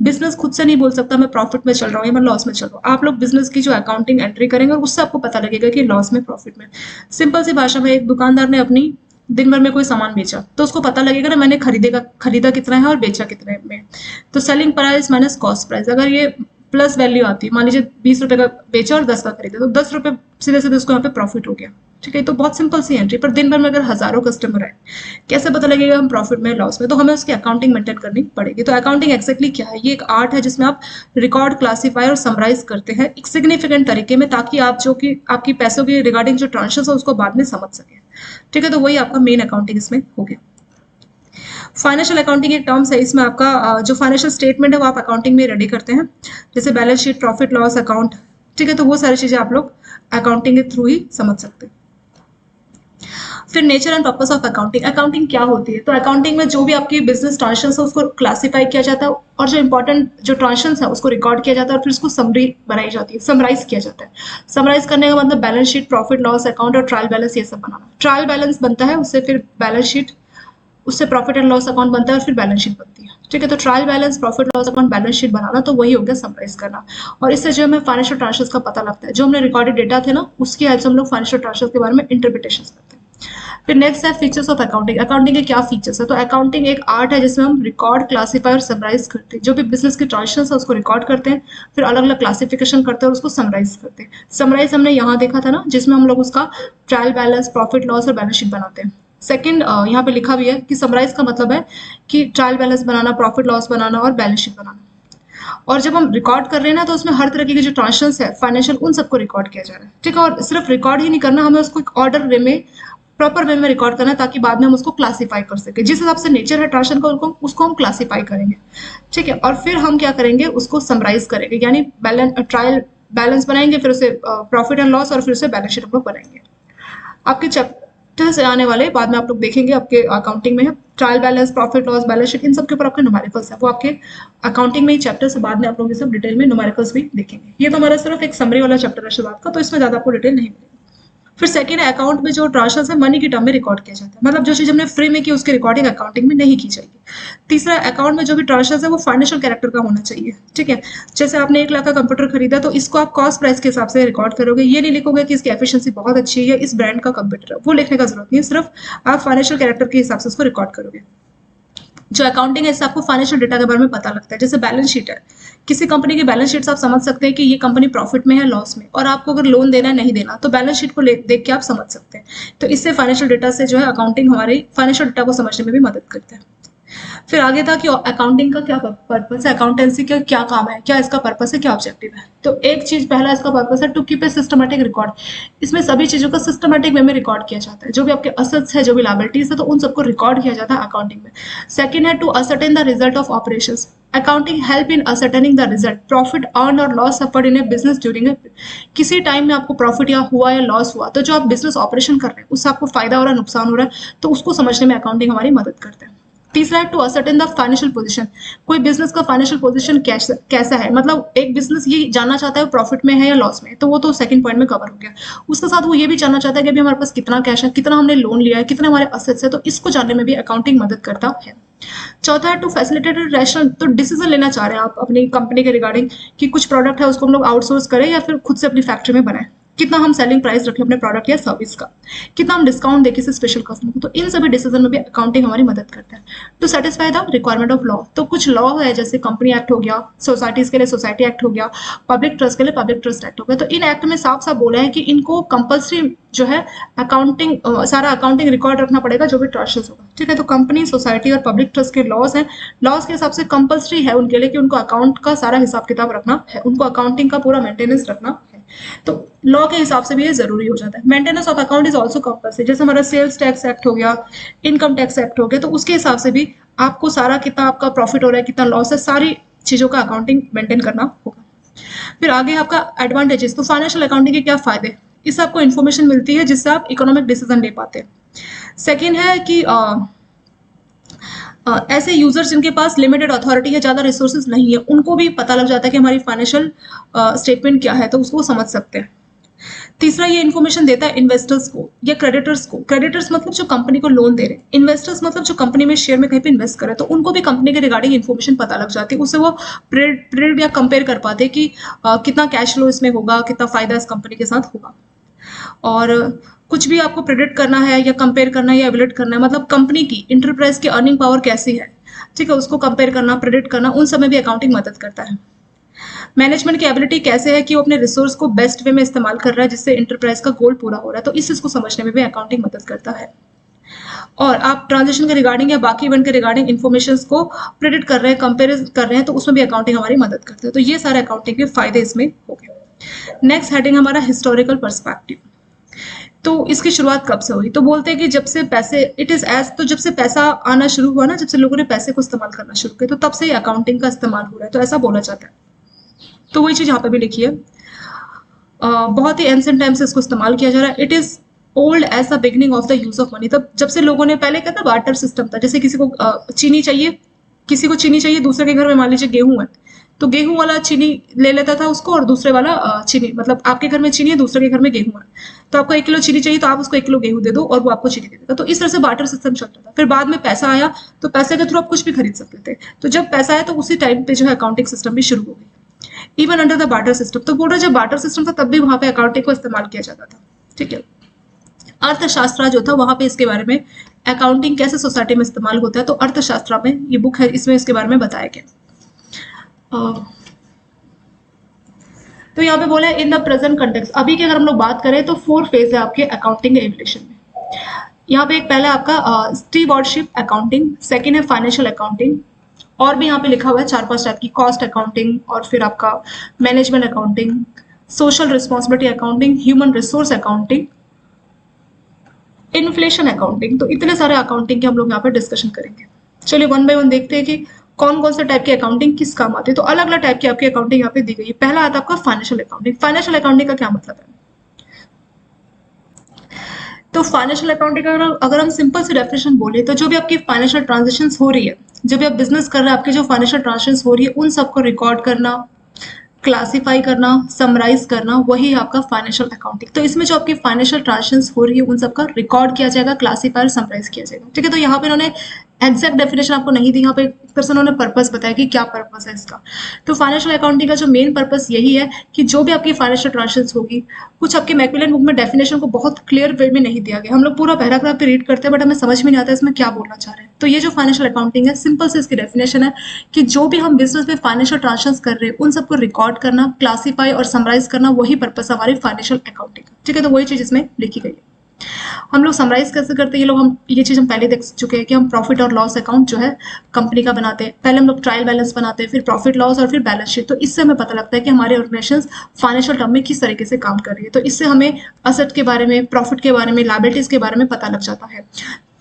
बिजनेस खुद से नहीं बोल सकता मैं प्रॉफिट में चल रहा हूँ या मैं लॉस में चल रहा हूँ। आप लोग बिजनेस की जो अकाउंटिंग एंट्री करेंगे और उससे आपको पता लगेगा कि लॉस में, प्रॉफिट में। सिंपल सी भाषा में, एक दुकानदार ने अपनी दिन भर में कोई सामान बेचा तो उसको पता लगेगा ना मैंने खरीदा कितना है और बेचा कितने में। तो selling price minus cost price, अगर ये प्लस वैल्यू आती है, मान लीजिए 20 रुपए का बेचा और 10 का खरीदा, तो 10 रुपए सीधे सीधे उसको यहाँ पे प्रॉफिट हो गया, ठीक है। तो बहुत सिंपल सी एंट्री, पर दिन भर में अगर हजारों कस्टमर आए, कैसे पता लगेगा हम प्रॉफिट में, लॉस में, तो हमें उसकी अकाउंटिंग मेंटेन करनी पड़ेगी। तो अकाउंटिंग एक्जैक्टली क्या है, ये एक आर्ट है जिसमें आप रिकॉर्ड, क्लासीफाई और समराइज करते हैं एक सिग्निफिकेंट तरीके में, ताकि आप जो कि आपकी पैसों की रिगार्डिंग जो ट्रांजेक्शन है उसको बाद में समझ सके, ठीक है। तो वही आपका मेन अकाउंटिंग इसमें हो गया। फाइनेंशियल अकाउंटिंग एक टर्म्स है, इसमें आपका जो फाइनेंशियल स्टेटमेंट है वो आप अकाउंटिंग में रेडी करते हैं, जैसे balance sheet, profit loss account, ठीक है। तो वो सारी चीजें आप लोग अकाउंटिंग के थ्रू ही समझ सकते हैं। फिर nature and purpose of accounting, accounting क्या होती है, तो अकाउंटिंग में जो भी आपकी बिजनेस ट्रांजेक्शन है उसको क्लासीफाई किया जाता है और जो इंपॉर्टेंट जो ट्रांजेक्शन है उसको रिकॉर्ड किया जाता है और फिर उसको समरी बनाई जाती है, समराइज किया जाता है। समराइज करने का मतलब balance sheet, profit loss account और ट्रायल बैलेंस, ये सब बनाना। ट्रायल बैलेंस बनता है, उससे फिर बैलेंस शीट, उससे प्रॉफिट एंड लॉस अकाउंट बनता है और फिर बैलेंस शीट बनती है, ठीक है। तो trial balance, profit loss account, balance sheet बनाना, तो वही हो गया समराइज करना। और इससे जो हमें फाइनेंशियल ट्रांजेक्शंस का पता लगता है, जो हमने रिकॉर्डेड डेटा थे ना उसकी हेल्प से हम लोग फाइनेंशियल ट्रांजेक्शंस के बारे में इंटरप्रिटेशन करते हैं। फिर नेक्स्ट है फीचर्स ऑफ अकाउंटिंग। अकाउंटिंग के क्या फीचर्स है, तो अकाउंटिंग एक आर्ट है जिसमें हम रिकॉर्ड, क्लासीफाई और समराइज करते हैं, जो भी बिजनेस की ट्रांजेक्शंस है उसको रिकॉर्ड करते हैं, फिर अलग अलग क्लासिफिकेशन करते हैं और उसको समराइज करते हैं। समराइज हमने यहाँ देखा था ना, जिसमें हम लोग उसका ट्रायल बैलेंस, प्रॉफिट लॉस और बैलेंस शीट बनाते हैं। सेकंड यहाँ पे लिखा भी है कि समराइज का मतलब है कि ट्रायल बैलेंस बनाना, प्रॉफिट लॉस बनाना और बैलेंस शीट बनाना। और जब हम रिकॉर्ड कर रहे हैं ना, तो उसमें हर तरह की जो ट्रांजेक्शंस है फाइनेंशियल, उन सबको रिकॉर्ड किया जा रहा है, ठीक है। और सिर्फ रिकॉर्ड ही नहीं करना, हमें उसको एक ऑर्डर वे में, प्रॉपर वे में रिकॉर्ड करना है, ताकि बाद में हम उसको क्लासीफाई कर सके। जिस हिसाब से नेचर है ट्रांजेक्शन का उसको हम क्लासीफाई करेंगे, ठीक है। और फिर हम क्या करेंगे, उसको समराइज करेंगे, यानी ट्रायल बैलेंस बनाएंगे, फिर उसे प्रॉफिट एंड लॉस और फिर उसे बैलेंस शीट हम लोग बनाएंगे। आपके चैप्टर से आने वाले बाद में आप लोग देखेंगे आपके अकाउंटिंग में है trial balance, profit loss, balance sheet, इन सब के ऊपर आपके न्यूमेरिकल्स है, वो आपके अकाउंटिंग में ही चैप्टर से बाद में आप लोग ये सब डिटेल में न्यूमेरिकल्स भी देखेंगे। ये तो हमारा सिर्फ एक समरी वाला चैप्टर है शुरुआत का, तो इसमें ज्यादा आपको डिटेल नहीं मिलेगी। फिर सेकंड है अकाउंट में जो ट्रांजेक्शन है मनी की टर्म में रिकॉर्ड किया जाता है, मतलब जो चीज हमने फ्री में की उसकी रिकॉर्डिंग अकाउंटिंग में नहीं की जाएगी। तीसरा, अकाउंट में जो भी ट्रांजेक्शन है वो फाइनेंशियल कैरेक्टर का होना चाहिए, ठीक है। जैसे आपने 1 लाख का कंप्यूटर खरीदा तो इसको आप कॉस्ट प्राइस के हिसाब से रिकॉर्ड करोगे, ये नहीं लिखोगे कि इसकी एफिशिएंसी बहुत अच्छी है या इस ब्रांड का कंप्यूटर है, वो लिखने का जरूरत नहीं है, सिर्फ आप फाइनेंशियल कैरेक्टर के हिसाब से उसको रिकॉर्ड करोगे। जो अकाउंटिंग है इससे आपको फाइनेंशियल डेटा के बारे में पता लगता है, जैसे बैलेंस शीट है, किसी कंपनी की बैलेंस शीट से आप समझ सकते हैं कि ये कंपनी प्रॉफिट में है, लॉस में, और आपको अगर लोन देना है नहीं देना, तो बैलेंस शीट को देख के आप समझ सकते हैं। तो इससे फाइनेंशियल डेटा से जो है अकाउंटिंग हमारे फाइनेंशियल डेटा को समझने में भी मदद करता है। फिर आगे था कि अकाउंटिंग का क्या पर्पस है, अकाउंटेंसी का क्या काम है, क्या इसका पर्पस है, क्या ऑब्जेक्टिव है। तो एक चीज, पहला इसका पर्पस है to keep a systematic record. इसमें सभी चीजों का सिस्टमेटिक वे में रिकॉर्ड किया जाता है, जो भी आपके असेट्स है, जो भी लायबिलिटीज है, तो उन सबको रिकॉर्ड किया जाता है अकाउंटिंग में। सेकंड है to ascertain the result of operations. Accounting help in ascertaining the result, profit earn और loss suffered in a business during a, किसी टाइम में आपको प्रॉफिट या हुआ या लॉस हुआ, तो जो आप बिजनेस ऑपरेशन कर रहे हैं उससे आपको फायदा हो रहा है, नुकसान हो रहा है, तो उसको समझने में अकाउंटिंग हमारी मदद करते हैं। तीसरा है to ascertain the financial position, कोई बिजनेस का फाइनेंशियल पोजीशन कैसा है, मतलब एक बिजनेस ये जानना चाहता है प्रॉफिट में है या लॉस में, तो वो तो सेकंड पॉइंट में कवर हो गया। उसके साथ वो ये भी जानना चाहता है कि अभी हमारे पास कितना कैश है, कितना हमने लोन लिया है, कितने हमारे असेट्स है, तो इसको जानने में भी अकाउंटिंग मदद करता है। चौथा है टू फैसिलिटेट रैशनल, तो डिसीजन लेना चाह रहे हैं आप अपनी कंपनी के रिगार्डिंग कि कुछ प्रोडक्ट है उसको हम लोग आउटसोर्स करें या फिर खुद से अपनी फैक्ट्री में बनाएं, कितना हम सेलिंग प्राइस रखें अपने प्रोडक्ट या सर्विस का, कितना हम डिस्काउंट दें किसी स्पेशल कस्टमर को, तो इन सभी डिसीजन में भी अकाउंटिंग हमारी मदद करता है। To satisfy the requirement of law, तो कुछ लॉ है जैसे कंपनी एक्ट हो गया, सोसाइटीज के लिए सोसाइटी एक्ट हो गया, पब्लिक ट्रस्ट के लिए पब्लिक ट्रस्ट एक्ट हो गया, तो इन एक्ट में साफ साफ बोला है कि इनको कंपल्सरी जो है अकाउंटिंग सारा अकाउंटिंग रिकॉर्ड रखना पड़ेगा जो भी ट्रस्टेस होगा, ठीक है। तो कंपनी सोसाइटी और पब्लिक ट्रस्ट के लॉज हैं, लॉज के हिसाब से कंपल्सरी है उनके लिए कि उनको अकाउंट का सारा हिसाब किताब रखना है, उनको अकाउंटिंग का पूरा मेंटेनेंस रखना है, तो लॉ के हिसाब से भी ये जरूरी हो जाता है। Maintenance of account is also compulsory, जैसे हमारा सेल्स टैक्स एक्ट हो गया, इनकम टैक्स एक्ट हो गया, तो उसके हिसाब से भी आपको सारा कितना आपका प्रॉफिट हो रहा है, कितना लॉस है, सारी चीजों का अकाउंटिंग मेंटेन करना होगा। फिर आगे आपका एडवांटेजेस, तो फाइनेंशियल अकाउंटिंग के क्या फायदे, इससे आपको इन्फॉर्मेशन मिलती है जिससे आप इकोनॉमिक डिसीजन ले पाते हैं। सेकेंड है कि ऐसे यूजर्स जिनके पास लिमिटेड अथॉरिटी है, ज्यादा रिसोर्सेज नहीं है, उनको भी पता लग जाता है कि हमारी फाइनेंशियल स्टेटमेंट क्या है, तो उसको समझ सकते हैं। तीसरा ये इन्फॉर्मेशन देता है इन्वेस्टर्स को या क्रेडिटर्स को, क्रेडिटर्स मतलब जो कंपनी को लोन दे रहे, इन्वेस्टर्स मतलब जो कंपनी में शेयर में कहीं पे इन्वेस्ट करे, तो उनको भी कंपनी के रिगार्डिंग इन्फॉर्मेशन पता लग जाती है, उससे वो प्रेडिक्ट या कंपेयर कर पाते हैं कि कितना कैश फ्लो इसमें होगा, कितना फायदा इस कंपनी के साथ होगा। और कुछ भी आपको प्रेडिक्ट करना है या कंपेयर करना है या एवेल्यूएट करना है, मतलब कंपनी की इंटरप्राइज की अर्निंग पावर कैसी है, ठीक है, उसको कंपेयर करना, प्रेडिक्ट करना, उन सब में भी अकाउंटिंग मदद करता है। मैनेजमेंट की एबिलिटी कैसे है कि वो अपने रिसोर्स को बेस्ट वे में इस्तेमाल कर रहा है जिससे इंटरप्राइज का गोल पूरा हो रहा है, तो इस चीज को समझने में भी अकाउंटिंग मदद करता है। और आप ट्रांजेक्शन के रिगार्डिंग या बाकी इवेंट के रिगार्डिंग इन्फॉर्मेशन को प्रेडिक्ट कर रहे हैं, कंपेयर कर रहे हैं, तो उसमें भी अकाउंटिंग हमारी मदद करती है। तो ये सारे अकाउंटिंग के फायदे इसमें हो गए। नेक्स्ट हेडिंग हमारा हिस्टोरिकल पर्सपेक्टिव, तो इसकी शुरुआत कब से हुई, तो बोलते हैं कि जब से पैसे इट इज एज, तो जब से पैसा आना शुरू हुआ ना, जब से लोगों ने पैसे को इस्तेमाल करना शुरू किया, तो तब से अकाउंटिंग का इस्तेमाल हो रहा है, तो ऐसा बोला जाता है। तो वही चीज यहाँ पे भी लिखी है, बहुत ही एंशिएंट टाइम से इसको इस्तेमाल किया जा रहा है। It is old age the beginning of the use of money, तब जब से लोगों ने, पहले क्या था, बार्टर सिस्टम था, जैसे किसी को चीनी चाहिए, किसी को चीनी चाहिए, दूसरे के घर में मान लीजिए गेहूं है, तो गेहूं वाला चीनी ले लेता था उसको, और दूसरे वाला चीनी, मतलब आपके घर में चीनी है, दूसरे के घर में गेहूं है, तो आपको 1 किलो चीनी चाहिए तो आप उसको 1 किलो गेहूं दे दो और वो आपको चीनी दे देगा। तो इस तरह से बार्टर सिस्टम चलता था। फिर बाद में पैसा आया, तो पैसे के थ्रू आप कुछ भी खरीद सकते थे, तो जब पैसा आया तो उसी टाइम पे जो है अकाउंटिंग सिस्टम भी शुरू हो गई, even under the barter system. तो बोल रहे जब बार्टर सिस्टम था तब भी वहां पे अकाउंटिंग को इस्तेमाल किया जाता था, ठीक है। अर्थशास्त्र जो था वहां पे इसके बारे में, अकाउंटिंग कैसे सोसाइटी में इस्तेमाल होता है, तो अर्थशास्त्र में ये बुक है, इसमें इसके बारे में बताया गया। तो यहाँ पे बोला है इन द प्रेजेंट कंटेक्स्ट, अभी की अगर हम लोग बात करें तो 4 फेज है आपके अकाउंटिंग एवल्यूशन में। यहाँ पे एक पहले आपका स्टीवर्डशिप अकाउंटिंग, सेकेंड है फाइनेंशियल अकाउंटिंग, और भी यहाँ पे लिखा हुआ है 4-5 टाइप की, कॉस्ट अकाउंटिंग, और फिर आपका management accounting, social responsibility accounting, human resource accounting, inflation accounting. तो इतने सारे अकाउंटिंग के हम लोग यहाँ पे डिस्कशन करेंगे। चलिए 1 बाय 1 देखते हैं कि कौन कौन से टाइप की अकाउंटिंग किस काम आती है। तो अलग अलग टाइप की आपकी अकाउंटिंग यहाँ पे दी गई है। पहला आता है आपका फाइनेंशियल अकाउंटिंग। फाइनेंशियल अकाउंटिंग का क्या मतलब है, तो फाइनेंशियल अकाउंटिंग का अगर हम सिंपल सी डेफिनेशन बोले तो जो भी आपकी फाइनेंशियल ट्रांजेक्शन हो रही है, जब भी आप बिजनेस कर रहे हैं, आपकी जो फाइनेंशियल ट्रांजेक्शन हो रही है उन सबको रिकॉर्ड करना, क्लासिफाई करना, समराइज करना, वही आपका फाइनेंशियल अकाउंटिंग। तो इसमें जो आपकी फाइनेंशियल ट्रांजेक्शंस हो रही है उन सबका रिकॉर्ड किया जाएगा, क्लासिफाई और समराइज किया जाएगा, ठीक है। तो यहाँ पे इन्होंने एग्जैक्ट डेफिनेशन आपको नहीं दी, यहाँ पे एक तरह से उन्होंने पर्पस बताया कि क्या पर्पस है इसका। तो फाइनेंशियल अकाउंटिंग का जो मेन पर्पस यही है कि जो भी आपकी फाइनेंशियल ट्रांजेक्शंस होगी, कुछ आपके मैकमिलन बुक में डेफिनेशन को बहुत क्लियर वे में नहीं दिया गया, हम लोग पूरा पैराग्राफ पे रीड करते हैं बट हमें समझ में नहीं आता इसमें क्या बोलना चाह रहे हैं। तो ये जो फाइनेंशियल अकाउंटिंग है, सिंपल से इसकी डेफिनेशन है कि जो भी हम बिजनेस में फाइनेंशियल ट्रांजेक्शंस कर रहे हैं उन सबको रिकॉर्ड करना, क्लासिफाई और समराइज करना, वही पर्पस है हमारी फाइनेंशियल अकाउंटिंग का, ठीक है। तो वही चीज इसमें लिखी गई है। हम लोग समराइज कैसे करते हैं, ये लोग हम ये चीज हम पहले देख चुके हैं कि हम प्रॉफिट और लॉस अकाउंट जो है कंपनी का बनाते हैं। पहले हम लोग ट्रायल बैलेंस बनाते हैं, फिर प्रॉफिट लॉस और फिर बैलेंस शीट। तो इससे हमें पता लगता है कि हमारी ऑर्गेनाइजेशन फाइनेंशियल टर्म में किस तरीके से काम कर रही है। तो इससे हमें असेट के बारे में, प्रॉफिट के बारे में, लायबिलिटीज के बारे में पता लग जाता है।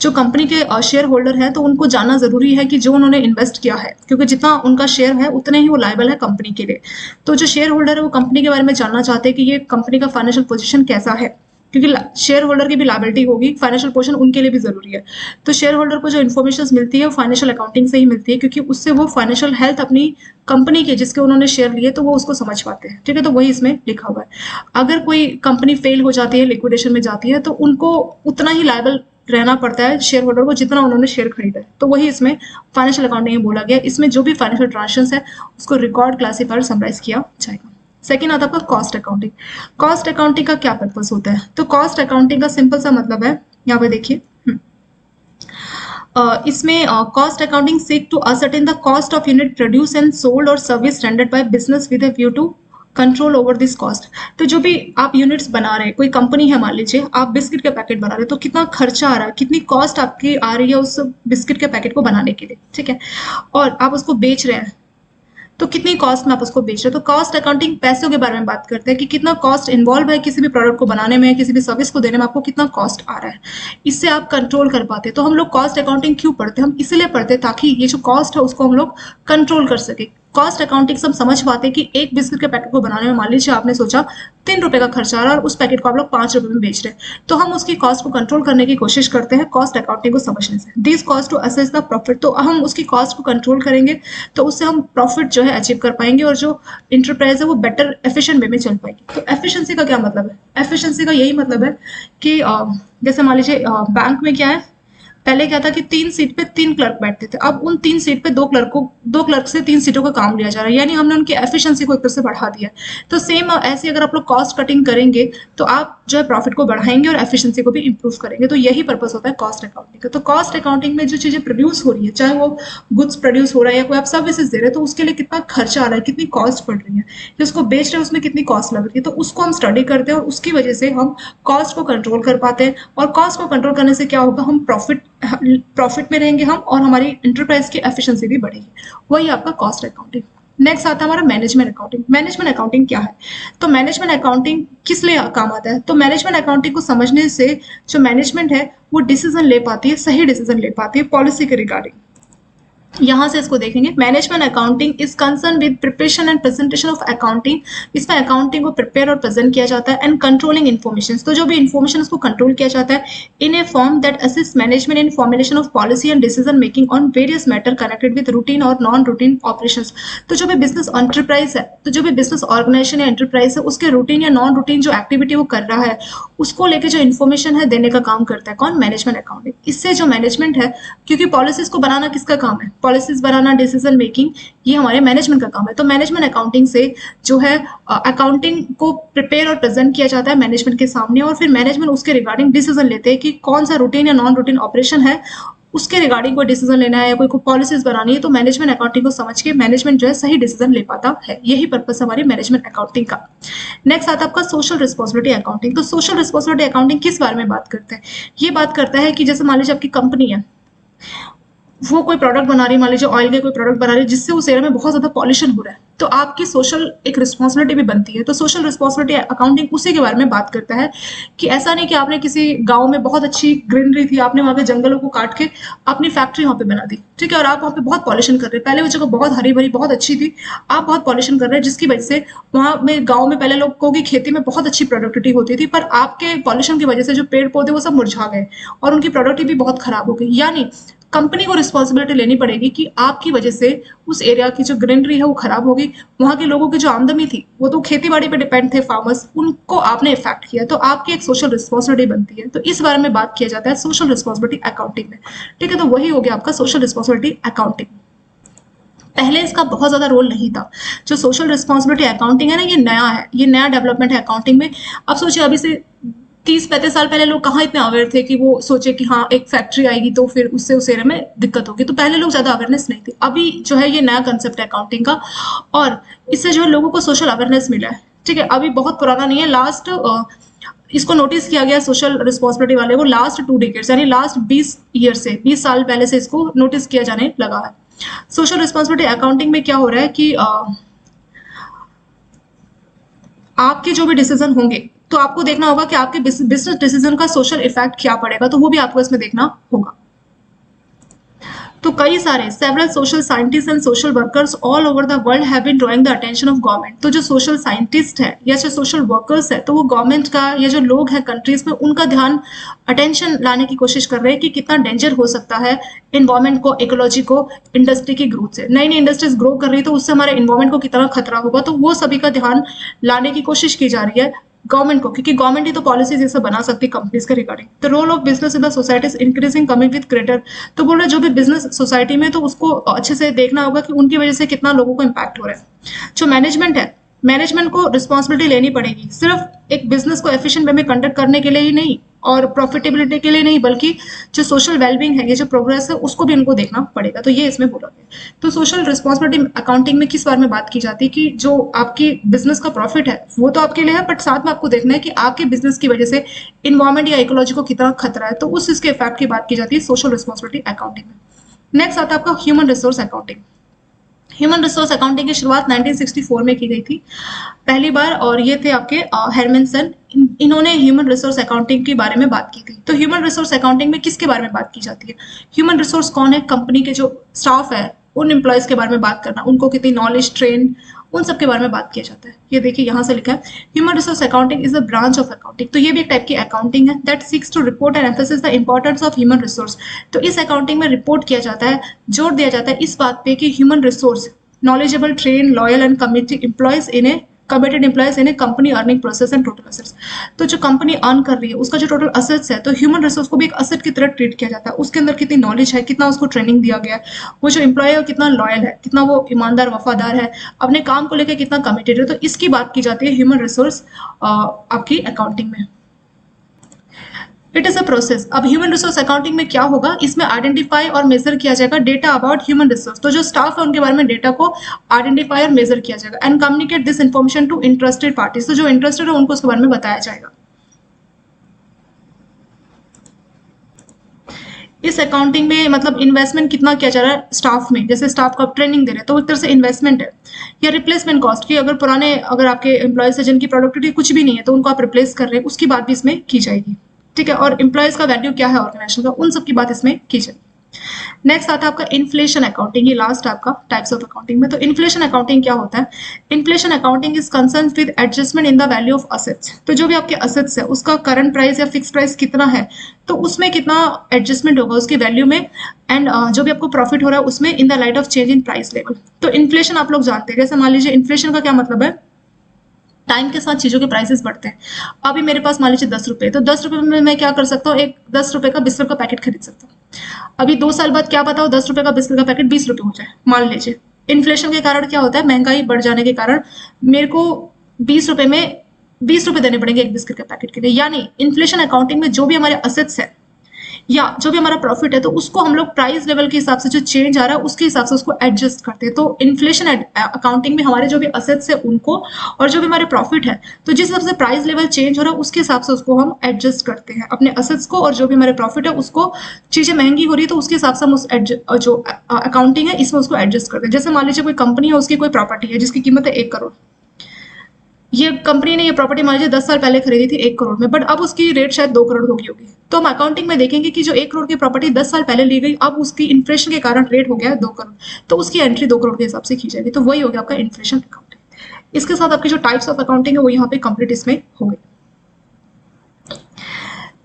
जो कंपनी के शेयर होल्डर है तो उनको जानना जरूरी है कि जो उन्होंने इन्वेस्ट किया है, क्योंकि जितना उनका शेयर है उतने ही वो लायबल है कंपनी के लिए। तो जो शेयर होल्डर है वो कंपनी के बारे में जानना चाहते हैं कि ये कंपनी का फाइनेंशियल पोजीशन कैसा है, क्योंकि शेयर होल्डर की भी लायबिलिटी होगी, फाइनेंशियल पोर्शन उनके लिए भी जरूरी है। तो शेयर होल्डर को जो इन्फॉर्मेशन मिलती है वो फाइनेंशियल अकाउंटिंग से ही मिलती है, क्योंकि उससे वो फाइनेंशियल हेल्थ अपनी कंपनी के जिसके उन्होंने शेयर लिए तो वो उसको समझ पाते हैं। ठीक है, तो वही इसमें लिखा हुआ है। अगर कोई कंपनी फेल हो जाती है, लिक्विडेशन में जाती है, तो उनको उतना ही लायबल रहना पड़ता है शेयर होल्डर को जितना उन्होंने शेयर खरीदा है। तो वही इसमें फाइनेंशियल अकाउंटिंग में बोला गया। इसमें जो भी फाइनेंशियल ट्रांजेक्शन है उसको रिकॉर्ड, क्लासीफाई और समराइज किया जाएगा। सेकेंड आता है आपका कॉस्ट अकाउंटिंग। कॉस्ट अकाउंटिंग का क्या पर्पस होता है? तो कॉस्ट अकाउंटिंग का सिंपल सा मतलब है, यहाँ पे देखिए, इसमें cost accounting seek to ascertain the cost of unit produce and sold और service rendered by business with a view to control over this cost. तो जो भी आप यूनिट्स बना रहे हैं, कोई कंपनी है मान लीजिए, आप बिस्किट के पैकेट बना रहे हैं, तो कितना खर्चा आ रहा है, कितनी कॉस्ट आपकी आ रही है उस बिस्किट के पैकेट को बनाने के लिए, ठीक है, और आप उसको बेच रहे हैं तो कितनी कॉस्ट में आप उसको बेच रहे हो। तो कॉस्ट अकाउंटिंग पैसों के बारे में बात करते हैं कि कितना कॉस्ट इन्वॉल्व है किसी भी प्रोडक्ट को बनाने में, किसी भी सर्विस को देने में, आपको कितना कॉस्ट आ रहा है, इससे आप कंट्रोल कर पाते हैं। तो हम लोग कॉस्ट अकाउंटिंग क्यों पढ़ते हैं? हम इसलिए पढ़ते हैं ताकि ये जो कॉस्ट है उसको हम लोग कंट्रोल कर सके। कॉस्ट अकाउंटिंग से हम समझ पाते हैं कि एक बिस्किट के पैकेट को बनाने में मान लीजिए आपने सोचा 3 रुपए का खर्चा आ रहा है और उस पैकेट को आप लोग 5 रुपए में बेच रहे हैं, तो हम उसकी कॉस्ट को कंट्रोल करने की कोशिश करते हैं कॉस्ट अकाउंटिंग को समझने से। This cost to assess the profit, तो हम उसकी कॉस्ट को कंट्रोल करेंगे तो उससे हम प्रॉफिट जो है अचीव कर पाएंगे और जो इंटरप्राइज है वो बेटर एफिशिएंट वे में चल पाएगी। तो एफिशिएंसी का क्या मतलब है? एफिशिएंसी का यही मतलब है कि जैसे मान लीजिए बैंक में क्या है, पहले क्या था कि 3 सीट पे 3 क्लर्क बैठते थे, अब उन 3 सीट पे 2 क्लर्क से 3 सीटों का काम लिया जा रहा है, यानी हमने उनकी एफिशिएंसी को एक तरह से बढ़ा दिया। तो सेम ऐसे अगर आप लोग कॉस्ट कटिंग करेंगे तो आप जो है प्रॉफिट को बढ़ाएंगे और एफिशिएंसी को भी इंप्रूव करेंगे। तो यही पर्पस होता है कॉस्ट अकाउंटिंग का। तो कॉस्ट अकाउंटिंग में जो चीजें प्रोड्यूस हो रही है, चाहे वो गुड्स प्रोड्यूस हो रहा है या कोई आप सर्विसेज दे रहे हैं, तो उसके लिए कितना खर्चा आ रहा है, कितनी कॉस्ट पड़ रही है, जो उसको बेच रहे हैं उसमें कितनी कॉस्ट लग रही है, तो उसको हम स्टडी करते हैं और उसकी वजह से हम कॉस्ट को कंट्रोल कर पाते हैं। और कॉस्ट को कंट्रोल करने से क्या होगा, हम प्रॉफिट में रहेंगे हम, और हमारी इंटरप्राइज की एफिशिएंसी भी बढ़ेगी। वही आपका कॉस्ट अकाउंटिंग। नेक्स्ट आता है हमारा मैनेजमेंट अकाउंटिंग। मैनेजमेंट अकाउंटिंग क्या है? तो मैनेजमेंट अकाउंटिंग किस लिए काम आता है? तो मैनेजमेंट अकाउंटिंग को समझने से जो मैनेजमेंट है वो डिसीजन ले पाती है, सही डिसीजन ले पाती है पॉलिसी के रिगार्डिंग। यहां से इसको देखेंगे, management accounting is concern with preparation and presentation of accounting. इसमें अकाउंटिंग को प्रिपेयर और प्रेजेंट किया जाता है, एंड कंट्रोलिंग इन्फॉर्मेशन, तो जो भी इन्फॉर्मेशन उसको कंट्रोल किया जाता है in a form that assist management in formulation of policy and decision making on various matter connected with routine और नॉन रूटीन ऑपरेशंस। तो जो भी बिजनेस एंटरप्राइज है, तो जो भी बिजनेस ऑर्गेनाइजेशन या एंटरप्राइज है, उसके रूटीन या नॉन रूटीन जो एक्टिविटी वो कर रहा है उसको लेके जो इन्फॉर्मेशन है देने का काम करता है कौन? Management accounting. इससे जो मैनेजमेंट है, क्योंकि पॉलिसीज को बनाना किसका काम है? पॉलिसीज बनाना, डिसीजन मेकिंग, ये हमारे मैनेजमेंट का काम है। तो मैनेजमेंट अकाउंटिंग से जो है अकाउंटिंग को प्रिपेयर और प्रेजेंट किया जाता है मैनेजमेंट के सामने, और फिर मैनेजमेंट उसके रिगार्डिंग डिसीजन लेते हैं कि कौन सा रूटीन या नॉन रूटीन ऑपरेशन है, उसके रिगार्डिंग कोई डिसीजन लेना है या कोई पॉलिसीज बनानी है, तो मैनेजमेंट अकाउंटिंग को समझ के मैनेजमेंट जो है सही डिसीजन ले पाता है। यही पर्पस है हमारी मैनेजमेंट अकाउंटिंग का। नेक्स्ट आता है आपका सोशल रिस्पॉन्सिबिलिटी अकाउंटिंग। तो सोशल रिस्पॉन्सिबिलिटी अकाउंटिंग किस बारे में बात करते हैं? ये बात करता है कि जैसे मान लीजिए आपकी कंपनी है, वो कोई प्रोडक्ट बना रही है, मान लीजिए ऑयल के कोई प्रोडक्ट बना रही है जिससे उस एरिया में बहुत ज्यादा पॉल्यूशन हो रहा है, तो आपकी सोशल एक रिस्पॉन्सिबिलिटी भी बनती है। तो सोशल रिस्पॉन्सिबिलिटी अकाउंटिंग उसी के बारे में बात करता है कि ऐसा नहीं कि आपने किसी गांव में बहुत अच्छी ग्रीनरी थी, आपने वहां पे जंगलों को काट के अपनी फैक्ट्री वहां पे बना दी, ठीक है, और आप वहां पे बहुत पॉल्यूशन कर रहे हैं। पहले वो जगह बहुत हरी भरी बहुत अच्छी थी, आप बहुत पॉल्यूशन कर रहे हैं, जिसकी वजह से वहां में गाँव में पहले लोगों की खेती में बहुत अच्छी प्रोडक्टिविटी होती थी, पर आपके पॉल्यूशन की वजह से जो पेड़ पौधे वो सब मुरझा गए और उनकी प्रोडक्टिविटी बहुत खराब हो गई। यानी कंपनी को रिस्पॉन्सिबिलिटी लेनी पड़ेगी कि आपकी वजह से उस एरिया की जो ग्रीनरी है वो खराब होगी, वहां के लोगों की जो आमदनी थी वो तो खेती बाड़ी पे डिपेंड थे, फार्मर्स, उनको आपने इफेक्ट किया, तो आपकी एक सोशल रिस्पॉन्सिबिलिटी बनती है। तो इस बारे में बात किया जाता है सोशल रिस्पॉन्सिबिलिटी अकाउंटिंग में, ठीक है। तो वही हो गया आपका सोशल रिस्पॉन्सिबिलिटी अकाउंटिंग। पहले इसका बहुत ज्यादा रोल नहीं था। जो सोशल रिस्पॉन्सिबिलिटी अकाउंटिंग है ना, ये नया है, ये नया डेवलपमेंट है अकाउंटिंग में। अब सोचिए, अभी से 30-35 साल पहले लोग कहाँ इतने अवेयर थे कि वो सोचे कि हाँ एक फैक्ट्री आएगी तो फिर उससे उस एरिया में दिक्कत होगी, तो पहले लोग ज्यादा अवेयरनेस नहीं थी। अभी जो है ये नया कंसेप्ट है अकाउंटिंग का, और इससे जो है लोगों को सोशल अवेयरनेस मिला है, ठीक है। अभी बहुत पुराना नहीं है, लास्ट इसको नोटिस किया गया सोशल रिस्पॉन्सिबिलिटी वाले को लास्ट 2 डिकेड्स, यानी लास्ट 20 ईयर से, 20 साल पहले से इसको नोटिस किया जाने लगा है। सोशल रिस्पॉन्सिबिलिटी अकाउंटिंग में क्या हो रहा है कि आपके जो भी डिसीजन होंगे तो आपको देखना होगा कि आपके बिजनेस डिसीजन का सोशल इफेक्ट क्या पड़ेगा, तो वो भी आपको इसमें देखना होगा। तो कई सारे several social scientist and social workers all over the world have been drawing the attention of government. तो जो सोशल साइंटिस्ट है या जो सोशल वर्कर्स है तो वो गवर्नमेंट का या जो लोग हैं कंट्रीज में उनका ध्यान अटेंशन लाने की कोशिश कर रहे हैं कि कितना डेंजर हो सकता है इन्वायरमेंट को, इकोलॉजी को, इंडस्ट्री की ग्रोथ से। नई नई इंडस्ट्रीज ग्रो कर रही है तो उससे हमारे इन्वायरमेंट को कितना खतरा होगा, तो वो सभी का ध्यान लाने की कोशिश की जा रही है गवर्नमेंट को, क्योंकि गवर्नमेंट ही तो पॉलिसीज ये सब बना सकती है कंपनीज के regarding. The role of business in the society is increasing coming with greater. तो बोल रहे जो भी बिजनेस सोसाइटी में तो उसको अच्छे से देखना होगा कि उनकी वजह से कितना लोगों को इम्पैक्ट हो रहा है। जो मैनेजमेंट है, मैनेजमेंट को रिस्पॉन्सिबिलिटी लेनी पड़ेगी, सिर्फ एक बिजनेस को एफिशिएंट वे में कंडक्ट करने के लिए ही नहीं और प्रॉफिटेबिलिटी के लिए नहीं, बल्कि जो सोशल वेलबींग है, ये जो प्रोग्रेस है उसको भी उनको देखना पड़ेगा। तो ये इसमें बोला गया। तो सोशल रिस्पॉन्सिबिलिटी अकाउंटिंग में किस बारे में बात की जाती है कि जो आपकी बिजनेस का प्रॉफिट है वो तो आपके लिए है, बट साथ में आपको देखना है कि आपके बिजनेस की वजह से इन्वायरमेंट या इकोलॉजी को कितना खतरा है, तो उस इसके इफेक्ट की बात की जाती है सोशल रिस्पॉन्सिबिलिटी अकाउंटिंग में। नेक्स्ट आता है आपका human resource accounting. Human resource accounting की शुरुआत 1964 में की गई थी पहली बार, और ये थे आपके हेरमनसन। इन्होंने ह्यूमन रिसोर्स अकाउंटिंग के बारे में बात की थी। तो ह्यूमन रिसोर्स अकाउंटिंग में किसके बारे में बात की जाती है? ह्यूमन रिसोर्स कौन है? कंपनी के जो स्टाफ है उन एम्प्लॉयज के बारे में बात करना, उनको कितनी नॉलेज, ट्रेन, उन सब के बारे में बात किया जाता है। ये देखिए यहाँ से लिखा है human resource accounting is a branch of accounting. तो ये भी एक टाइप की अकाउंटिंग है that seeks to report and emphasis the importance of human resource. तो इस अकाउंटिंग में रिपोर्ट किया जाता है, जोर दिया जाता है इस बात पे कि human resource knowledgeable, trained, loyal and committed employees in a company earning process and total assets। तो जो कंपनी अर्न कर रही है उसका जो टोटल असेट्स है, तो ह्यूमन रिसोर्स को भी एक असेट की तरह ट्रीट किया जाता है। उसके अंदर कितनी नॉलेज है, कितना उसको ट्रेनिंग दिया गया है, वो जो एम्प्लॉय है कितना लॉयल है, कितना वो ईमानदार वफादार है, अपने काम को लेकर कितना कमिटेड है, तो इसकी बात की जाती है ह्यूमन रिसोर्स आपकी अकाउंटिंग में। It is a process. अब ह्यूमन रिसोर्स अकाउंटिंग में क्या होगा, इसमें आइडेंटिफाई और मेजर किया जाएगा डेटा अबाउट ह्यूमन रिसोर्स। तो जो स्टाफ है उनके बारे में डेटा को आइडेंटिफाई और मेजर किया जाएगा and communicate this information to interested parties. तो जो इंटरेस्टेड है उनको उसके बारे में बताया जाएगा। इस अकाउंटिंग में मतलब इन्वेस्टमेंट कितना किया जा रहा है स्टाफ में, जैसे स्टाफ को आप ट्रेनिंग दे रहे हैं तो एक तरह से इन्वेस्टमेंट है, या रिप्लेसमेंट कॉस्ट की अगर आपके एम्प्लॉयज है जिनकी प्रोडक्टिविटी कुछ भी नहीं है तो उनको आप रिप्लेस कर रहे हैं, उसकी बात भी इसमें की जाएगी। ठीक है, और एम्प्लॉयज का वैल्यू क्या है ऑर्गेनाइजेशन का, उन सब की बात इसमें की जाएगी। नेक्स्ट आता है आपका इन्फ्लेशन अकाउंटिंग। ये लास्ट आपका टाइप्स ऑफ अकाउंटिंग में। तो इन्फ्लेशन अकाउंटिंग क्या होता है? Inflation accounting is concern with adjustment in the value of assets. तो जो भी आपके असेट्स है उसका करंट प्राइस या फिक्स प्राइस कितना है, तो उसमें कितना एडजस्टमेंट होगा उसकी वैल्यू में, एंड जो भी आपको प्रॉफिट हो रहा है उसमें in the light of change in price level. तो इन्फ्लेशन आप लोग जानते हैं, जैसे मान लीजिए इन्फ्लेशन का क्या मतलब है, टाइम के साथ चीजों के प्राइसेस बढ़ते हैं। अभी मेरे पास मान लीजिए 10 रुपए, तो 10 रुपए में मैं क्या कर सकता हूँ, एक 10 रुपए का बिस्किट का पैकेट खरीद सकता हूँ। अभी 2 साल बाद क्या पता हो 10 रुपए का बिस्किट का पैकेट 20 रुपए हो जाए, मान लीजिए। इन्फ्लेशन के कारण क्या होता है, महंगाई बढ़ जाने के कारण मेरे को 20 रुपए में 20 रुपए देने पड़ेंगे एक बिस्किट के पैकेट के लिए। यानी इन्फ्लेशन अकाउंटिंग में जो भी हमारे असेट्स है या जो भी हमारा प्रॉफिट है, तो उसको हम लोग प्राइस लेवल के हिसाब से जो चेंज आ रहा है उसके हिसाब से उसको एडजस्ट करते हैं। तो इन्फ्लेशन अकाउंटिंग में हमारे जो भी असेट्स है उनको और जो भी हमारे प्रॉफिट है, तो जिस हिसाब से प्राइस लेवल चेंज हो रहा है उसके हिसाब से उसको हम एडजस्ट करते हैं अपने असेट्स को, और जो भी हमारे प्रॉफिट है उसको चीजें महंगी हो रही है तो उसके हिसाब से हम उस जो अकाउंटिंग है इसमें उसको एडजस्ट करते हैं। जैसे मान लीजिए कोई कंपनी है, उसकी कोई प्रॉपर्टी है जिसकी कीमत है 1 करोड़। ये कंपनी ने ये प्रॉपर्टी मान लीजिए 10 साल पहले खरीदी थी 1 करोड़ में, बट अब उसकी रेट शायद 2 करोड़ हो गई होगी। तो हम अकाउंटिंग में देखेंगे कि जो 1 करोड़ की प्रॉपर्टी 10 साल पहले ली गई, अब उसकी इन्फ्लेशन के कारण रेट हो गया है 2 करोड़, तो उसकी एंट्री 2 करोड़ के हिसाब से की जाएगी। तो वही हो गया आपका इन्फ्लेशन अकाउंटिंग। इसके साथ आपकी जो टाइप्स ऑफ अकाउंटिंग है वो यहाँ पे कंप्लीट इसमें हो गई।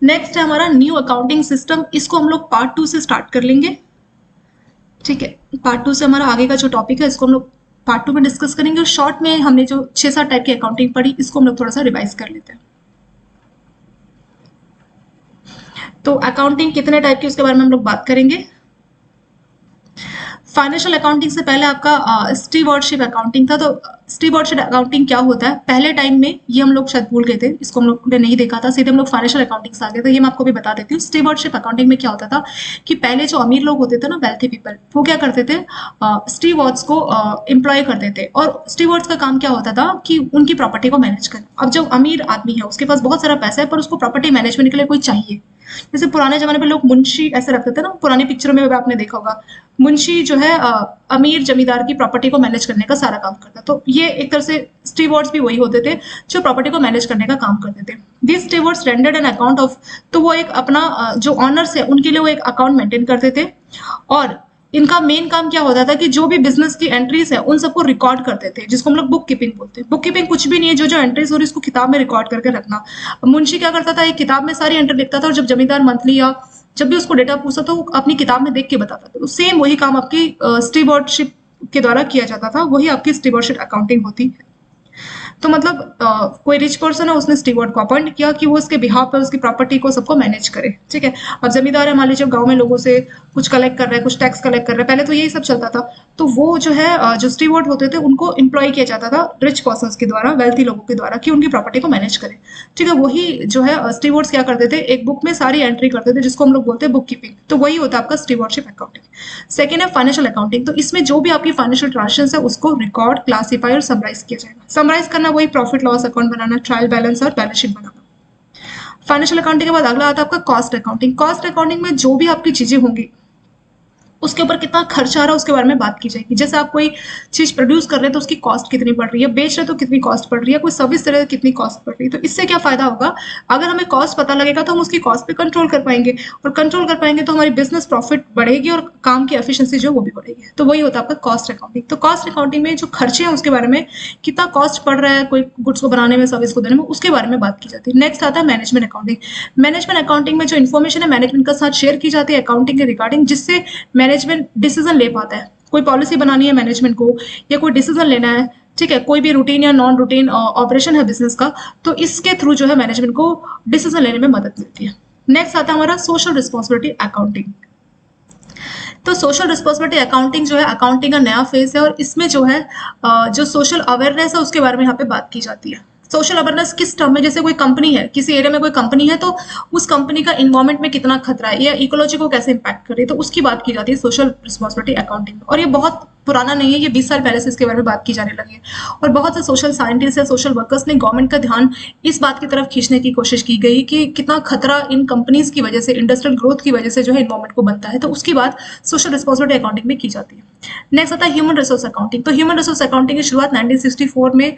नेक्स्ट है हमारा न्यू अकाउंटिंग सिस्टम। इसको हम लोग पार्ट 2 से स्टार्ट कर लेंगे। ठीक है, पार्ट 2 से हमारा आगे का जो टॉपिक है इसको हम लोग पार्ट 2 में डिस्कस करेंगे। और शॉर्ट में हमने जो 6-7 टाइप की अकाउंटिंग पढ़ी, इसको हम लोग थोड़ा सा रिवाइज कर लेते हैं। तो अकाउंटिंग कितने टाइप की उसके बारे में हम लोग बात करेंगे। फाइनेंशियल अकाउंटिंग से पहले आपका स्टीवर्डशिप अकाउंटिंग था। तो स्टीवर्डशिप अकाउंटिंग क्या होता है, पहले टाइम में ये हम लोग शायद भूल गए थे, इसको हम लोग ने नहीं देखा था, सीधे हम लोग फाइनेंशियल अकाउंटिंग से आ गए थे। ये मैं आपको भी बता देती हूँ। स्टीवर्डशिप अकाउंटिंग में क्या होता था कि पहले जो अमीर लोग होते थे ना, वेल्थी पीपल, वो क्या करते थे, स्टीवर्ड्स को एम्प्लॉय करते थे। और स्टीवर्ड्स का काम क्या होता था कि उनकी प्रॉपर्टी को मैनेज करना। अब जो अमीर आदमी है उसके पास बहुत सारा पैसा है, पर उसको प्रॉपर्टी मैनेजमेंट के लिए कोई चाहिए। जैसे पुराने जमाने में लोग मुंशी ऐसे रखते थे ना, पुरानी पिक्चरों में आपने देखा होगा, मुंशी जो है अमीर जमींदार की प्रॉपर्टी को मैनेज करने का सारा काम करता। तो ये एक तरह से स्टीवर्ड्स भी वही होते थे जो प्रॉपर्टी को मैनेज करने का काम करते थे। This stewards rendered an account of, तो वो एक अपना जो ऑनर्स है उनके लिए वो एक अकाउंट मेंटेन करते थे, और इनका मेन काम क्या होता था कि जो भी बिजनेस की एंट्रीज है उन सबको रिकॉर्ड करते थे, जिसको हम लोग बुक कीपिंग बोलते हैं। बुक कीपिंग कुछ भी नहीं है, जो एंट्रीज हो रही है उसको किताब में रिकॉर्ड करके रखना। मुंशी क्या करता था, एक किताब में सारी एंट्री लिखता था, और जब जमींदार मंथली या जब भी उसको डेटा पूछता था वो अपनी किताब में देख के बताता था। तो सेम वही काम आपकी स्टीवर्डशिप के द्वारा किया जाता था, वही आपकी स्टीवर्डशिप अकाउंटिंग होती है। तो मतलब कोई रिच पर्सन है, उसने स्टीवर्ड को अपॉइंट किया कि वो उसके बिहाफ पे उसकी प्रॉपर्टी को सबको मैनेज करे, ठीक है। अब जमींदार है, मान लीजिए गांव में लोगों से कुछ कलेक्ट कर रहा है, कुछ टैक्स कलेक्ट कर रहा है, पहले तो यही सब चलता था। तो वो जो है जो स्टीवर्ड होते थे उनको एम्प्लॉय किया जाता था रिच पर्सन के द्वारा, वेल्थी लोगों के द्वारा, कि उनकी प्रॉपर्टी को मैनेज करे, ठीक है। वही जो है स्टीवर्ड्स क्या करते थे, एक बुक में सारी एंट्री करते थे, जिसको हम लोग बोलते हैं बुक कीपिंग। तो वही होता है आपका स्टीवर्डशिप अकाउंटिंग। सेकेंड है फाइनेंशियल अकाउंटिंग। तो इसमें जो भी आपकी फाइनेंशियल ट्रांजेक्शंस है उसको रिकॉर्ड, क्लासीफाई और समराइज किया जाएगा। समराइज करना वही प्रॉफिट लॉस अकाउंट बनाना, ट्रायल बैलेंस और बैलेंस शीट बनाना। फाइनेंशियल अकाउंटिंग के बाद अगला आता है आपका कॉस्ट अकाउंटिंग। कॉस्ट अकाउंटिंग में जो भी आपकी चीजें होंगी उसके ऊपर कितना खर्चा आ रहा है उसके बारे में बात की जाएगी। जैसे आप कोई चीज प्रोड्यूस कर रहे हैं तो उसकी कॉस्ट कितनी पड़ रही है, बेच रहे तो कितनी कॉस्ट पड़ रही है, कोई सर्विस दे रहे तो कितनी कॉस्ट पड़ रही है। तो इससे क्या फायदा होगा, अगर हमें कॉस्ट पता लगेगा तो हम उसकी कॉस्ट पे कंट्रोल कर पाएंगे, और कंट्रोल कर पाएंगे तो हमारी बिजनेस प्रॉफिट बढ़ेगी और काम की एफिशिएंसी जो वो भी बढ़ेगी। तो वही होता है आपका कॉस्ट अकाउंटिंग। तो कॉस्ट अकाउंटिंग में जो खर्चे हैं उसके बारे में, कितना कॉस्ट पड़ रहा है कोई गुड्स को बनाने में, सर्विस को देने में, उसके बारे में बात की जाती है। नेक्स्ट आता है मैनेजमेंट अकाउंटिंग। मैनेजमेंट अकाउंटिंग में जो इन्फॉर्मेशन है मैनेजमेंट का साथ शेयर की जाती है अकाउंटिंग के रिगार्डिंग, जिससे मैनेजमेंट डिसीजन ले पाता है। कोई पॉलिसी बनानी है मैनेजमेंट को, या कोई डिसीजन लेना है, ठीक है, कोई भी रूटीन या नॉन रूटीन ऑपरेशन है बिजनेस का, तो इसके थ्रू जो है मैनेजमेंट को डिसीजन लेने में मदद मिलती है। नेक्स्ट आता है हमारा सोशल रिस्पॉन्सिबिलिटी अकाउंटिंग। तो सोशल रिस्पॉन्सिबिलिटी अकाउंटिंग जो है अकाउंटिंग का नया फेज है, और इसमें जो है जो सोशल अवेयरनेस है उसके बारे में यहाँ पे बात की जाती है। सोशल अवेयरनेस किस टर्म में, जैसे कोई कंपनी है, किसी एरिया में कोई कंपनी है, तो उस कंपनी का इन्वायरमेंट में कितना खतरा है या इकोलॉजी को कैसे इंपैक्ट कर रही है, तो उसकी बात की जाती है सोशल रिस्पॉन्सिबिलिटी अकाउंटिंग। और ये बहुत पुराना नहीं है, ये 20 साल पहले से इसके बारे में बात की जाने लगी है, और बहुत से सोशल साइंटिस्ट या सोशल वर्कर्स ने गवर्नमेंट का ध्यान इस बात की तरफ खींचने की कोशिश की गई कि कितना खतरा इन कंपनीज की वजह से, इंडस्ट्रियल ग्रोथ की वजह से जो है इन्वायरमेंट को बनता है। तो उसकी बात सोशल रिस्पॉन्सिबिलिटी अकाउंटिंग में की जाती है। नेक्स्ट आता है ह्यूमन रिसोर्स अकाउंटिंग। तो ह्यूमन रिसोर्स अकाउंटिंग की शुरुआत 1964 में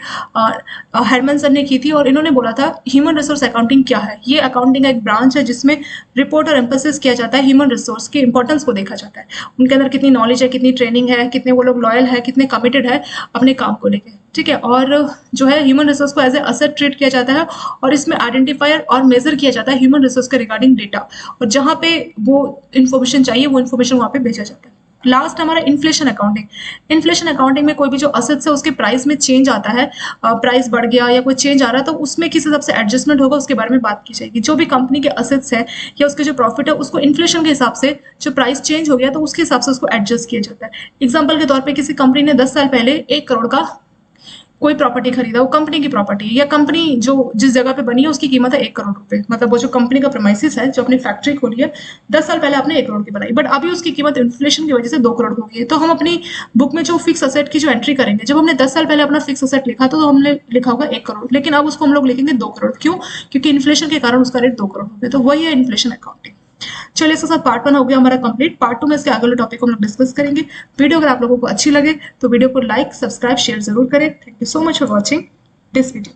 हेरमन सर ने की थी, और इन्होंने बोला था ह्यूमन रिसोर्स अकाउंटिंग क्या है। ये अकाउंटिंग का एक ब्रांच है जिसमें रिपोर्ट और एम्फेसिस किया जाता है, ह्यूमन रिसोर्स की इंपॉर्टेंस को देखा जाता है, उनके अंदर कितनी नॉलेज है, कितनी ट्रेनिंग है, कितने वो लोग लॉयल है, कितने कमिटेड है अपने काम को लेके, ठीक है। और जो है ह्यूमन रिसोर्स को एज ए असेट ट्रीट किया जाता है, और इसमें आइडेंटिफायर और मेजर किया जाता है ह्यूमन रिसोर्स के रिगार्डिंग डेटा, और जहां पे वो इन्फॉर्मेशन चाहिए वो इन्फॉर्मेशन वहां पे भेजा जाता है। लास्ट हमारा इन्फ्लेशन अकाउंटिंग। इन्फ्लेशन अकाउंटिंग में कोई भी जो असेट्स है उसके प्राइस में चेंज आता है, प्राइस बढ़ गया या कोई चेंज आ रहा है, तो उसमें किस हिसाब से एडजस्टमेंट होगा उसके बारे में बात की जाएगी। जो भी कंपनी के असेट्स है या उसके जो प्रॉफिट है उसको इन्फ्लेशन के हिसाब से, जो प्राइस चेंज हो गया तो उसके हिसाब से उसको एडजस्ट किया जाता है। एग्जाम्पल के तौर पर किसी कंपनी ने 10 साल पहले 1 करोड़ का कोई प्रॉपर्टी खरीदा, वो कंपनी की प्रॉपर्टी है, या कंपनी जो जिस जगह पे बनी है उसकी कीमत है 1 करोड़ रुपए, मतलब वो जो कंपनी का प्रेमाइसिस है, जो अपनी फैक्ट्री खोली है, 10 साल पहले आपने 1 करोड़ की बनाई, बट अभी उसकी कीमत इन्फ्लेशन की वजह से 2 करोड़ हो गई है। तो हम अपनी बुक में जो फिक्स असेट की जो एंट्री करेंगे, जब हमने 10 साल पहले अपना फिक्स असेट लिखा तो हमने लिखा होगा 1 करोड़, लेकिन अब उसको हम लोग लिखेंगे 2 करोड़। क्यों? क्योंकि इन्फ्लेशन के कारण उसका रेट 2 करोड़ हो गया। तो वही है इन्फ्लेशन अकाउंटिंग। चलिए, इसके साथ पार्ट 1 हो गया हमारा कंप्लीट। पार्ट 2 में इसके आगे वाले टॉपिक को हम लोग डिस्कस करेंगे। वीडियो अगर आप लोगों को अच्छी लगे तो वीडियो को लाइक, सब्सक्राइब, शेयर जरूर करें। Thank you so much for watching this video.